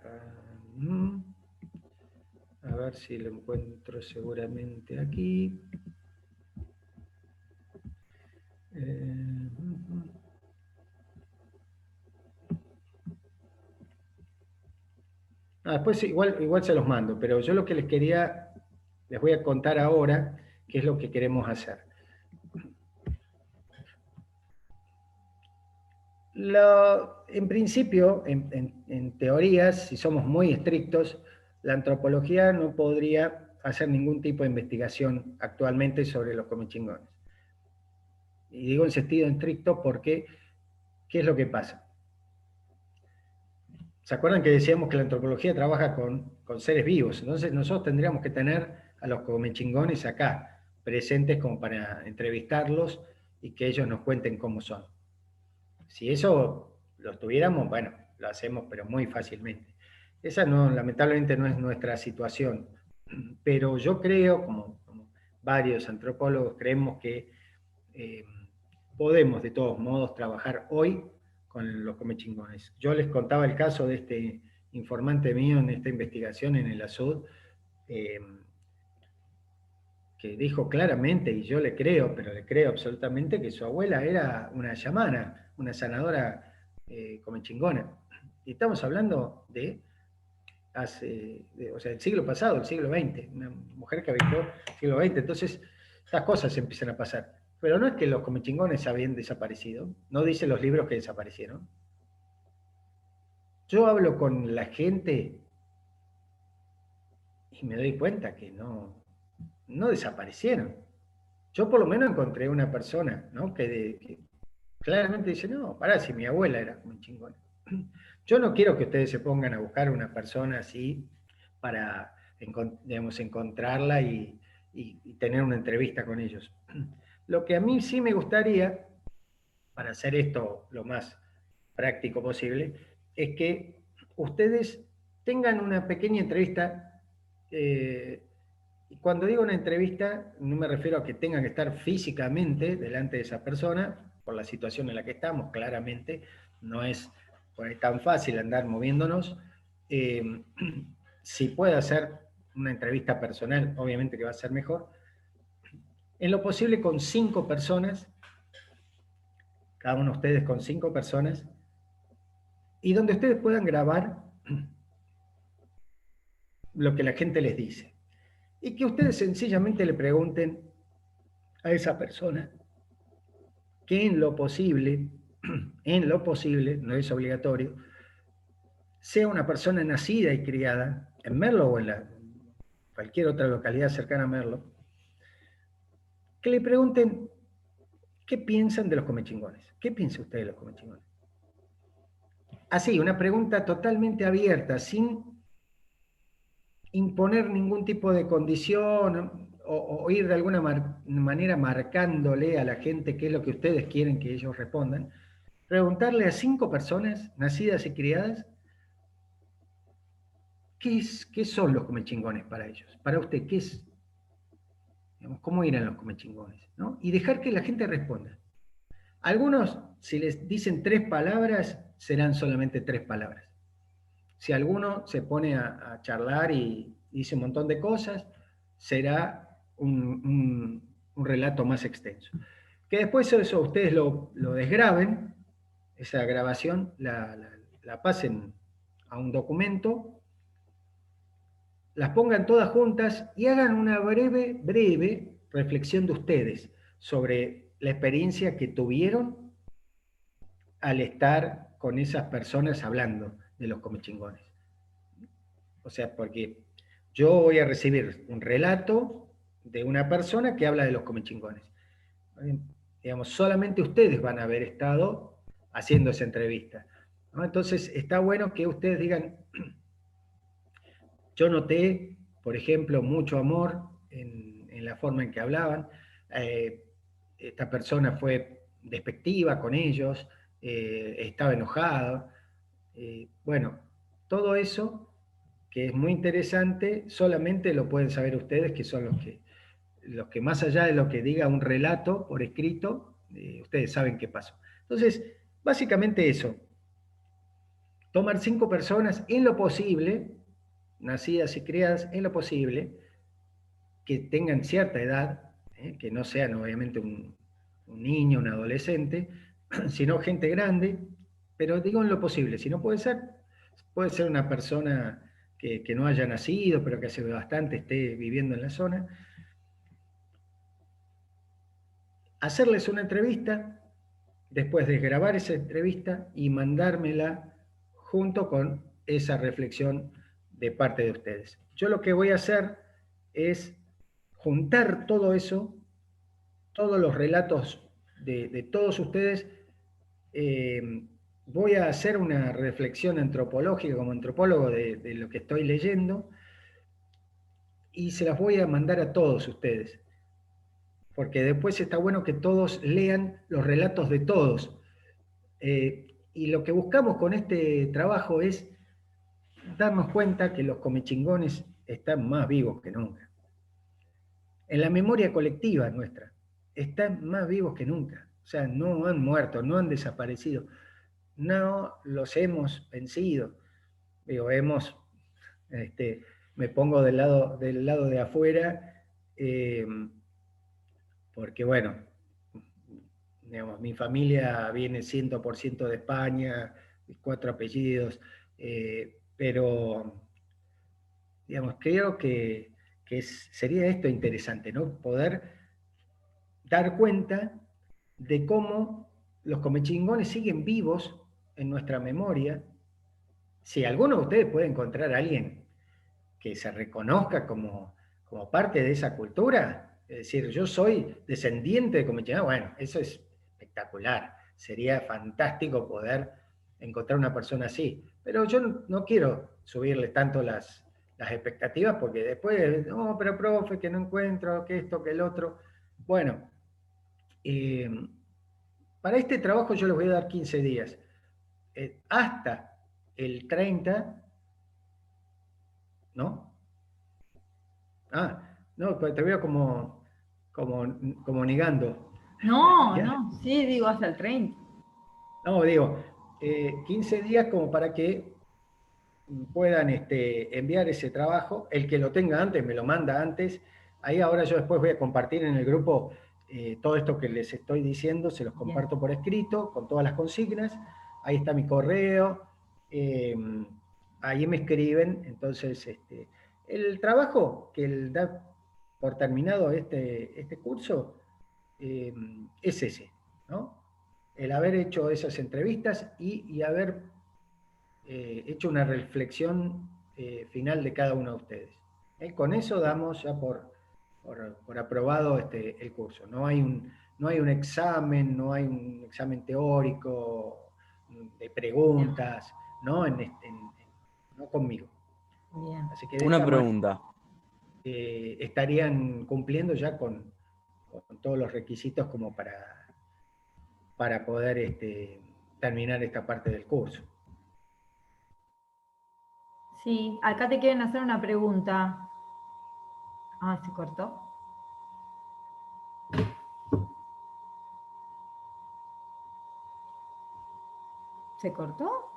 Speaker 1: ver si lo encuentro seguramente aquí. Después igual se los mando, pero yo lo que les voy a contar ahora qué es lo que queremos hacer. En principio, en teorías, si somos muy estrictos, la antropología no podría hacer ningún tipo de investigación actualmente sobre los comechingones. Y digo en sentido estricto porque, ¿qué es lo que pasa? ¿Se acuerdan que decíamos que la antropología trabaja con seres vivos? Entonces nosotros tendríamos que tener a los comechingones acá, presentes como para entrevistarlos y que ellos nos cuenten cómo son. Si eso lo tuviéramos, bueno, lo hacemos, pero muy fácilmente. Esa lamentablemente no es nuestra situación. Pero yo creo, como varios antropólogos, creemos que podemos de todos modos trabajar hoy con los comechingones. Yo les contaba el caso de este informante mío en esta investigación en el Azud, que dijo claramente, y yo le creo, pero le creo absolutamente, que su abuela era una chamana, una sanadora comechingona. Y estamos hablando del siglo pasado, el siglo XX, una mujer que habitó el siglo XX. Entonces, estas cosas empiezan a pasar. Pero no es que los comechingones habían desaparecido, no dicen los libros que desaparecieron. Yo hablo con la gente y me doy cuenta que no desaparecieron. Yo por lo menos encontré una persona, ¿no? que claramente dice, no, pará, si mi abuela era comechingona. Yo no quiero que ustedes se pongan a buscar una persona así para, digamos, encontrarla y tener una entrevista con ellos. Lo que a mí sí me gustaría, para hacer esto lo más práctico posible, es que ustedes tengan una pequeña entrevista. Y cuando digo una entrevista, no me refiero a que tengan que estar físicamente delante de esa persona, por la situación en la que estamos, claramente, no es por ahí tan fácil andar moviéndonos. Si puede hacer una entrevista personal, obviamente que va a ser mejor. En lo posible con 5 personas, cada uno de ustedes con 5 personas, y donde ustedes puedan grabar lo que la gente les dice. Y que ustedes sencillamente le pregunten a esa persona que en lo posible, no es obligatorio, sea una persona nacida y criada en Merlo o en cualquier otra localidad cercana a Merlo, que le pregunten qué piensan de los comechingones. ¿Qué piensa usted de los comechingones? Así, una pregunta totalmente abierta, sin imponer ningún tipo de condición o ir de alguna manera marcándole a la gente qué es lo que ustedes quieren que ellos respondan. Preguntarle a 5 personas nacidas y criadas qué son los comechingones para ellos. Para usted, ¿qué es? Digamos, ¿cómo eran los comechingones? ¿No? Y dejar que la gente responda. Algunos, si les dicen 3 palabras, serán solamente 3 palabras. Si alguno se pone a charlar y dice un montón de cosas, será un relato más extenso. Que después eso ustedes lo desgraben, esa grabación la pasen a un documento, las pongan todas juntas y hagan una breve reflexión de ustedes sobre la experiencia que tuvieron al estar con esas personas hablando de los comechingones. O sea, porque yo voy a recibir un relato de una persona que habla de los comechingones. Digamos, solamente ustedes van a haber estado haciendo esa entrevista, ¿no? Entonces, está bueno que ustedes digan, yo noté, por ejemplo, mucho amor en la forma en que hablaban. Esta persona fue despectiva con ellos, estaba enojado. Bueno, todo eso, que es muy interesante, solamente lo pueden saber ustedes, que son los que más allá de lo que diga un relato por escrito, ustedes saben qué pasó. Entonces, básicamente eso. Tomar 5 personas en lo posible, nacidas y criadas en lo posible, que tengan cierta edad, que no sean obviamente un niño, un adolescente, sino gente grande, pero digo en lo posible. Si no puede ser una persona que no haya nacido, pero que hace bastante esté viviendo en la zona. Hacerles una entrevista, después de grabar esa entrevista y mandármela junto con esa reflexión de parte de ustedes. Yo lo que voy a hacer es juntar todo eso, todos los relatos de todos ustedes. Voy a hacer una reflexión antropológica como antropólogo de lo que estoy leyendo y se las voy a mandar a todos ustedes, porque después está bueno que todos lean los relatos de todos. Y lo que buscamos con este trabajo es darnos cuenta que los comechingones están más vivos que nunca. En la memoria colectiva nuestra, están más vivos que nunca. O sea, no han muerto, no han desaparecido. No los hemos vencido. Digo, me pongo del lado de afuera, porque bueno, digamos, mi familia viene 100% de España, 4 apellidos, pero digamos, creo que sería esto interesante, ¿no? Poder dar cuenta de cómo los comechingones siguen vivos en nuestra memoria. Si alguno de ustedes puede encontrar a alguien que se reconozca como parte de esa cultura, es decir, yo soy descendiente de comechingones, bueno, eso es espectacular, sería fantástico poder encontrar una persona así, pero yo no quiero subirle tanto las expectativas, porque después, no, pero profe, que no encuentro, que esto, que el otro. Bueno, para este trabajo yo les voy a dar 15 días. Hasta el 30 ¿no? Ah, no, pues te veo como negando.
Speaker 4: No,
Speaker 1: Ya.
Speaker 4: no, sí, digo hasta el 30.
Speaker 1: No, digo, 15 días como para que puedan enviar ese trabajo. El que lo tenga antes, me lo manda antes. Ahí ahora yo después voy a compartir en el grupo todo esto que les estoy diciendo, se los comparto por escrito, con todas las consignas. Ahí está mi correo. Ahí me escriben. Entonces, el trabajo que da por terminado este curso es ese, ¿no? El haber hecho esas entrevistas y haber hecho una reflexión final de cada uno de ustedes. Con eso damos ya por aprobado el curso. No hay un examen, no hay un examen teórico de preguntas, ¿no? No conmigo.
Speaker 4: Bien.
Speaker 1: Así que de
Speaker 5: Una
Speaker 1: esta manera
Speaker 5: pregunta.
Speaker 1: estarían cumpliendo ya con todos los requisitos como para poder terminar esta parte del curso.
Speaker 4: Sí, acá te quieren hacer una pregunta. Ah, se cortó. ¿Se cortó?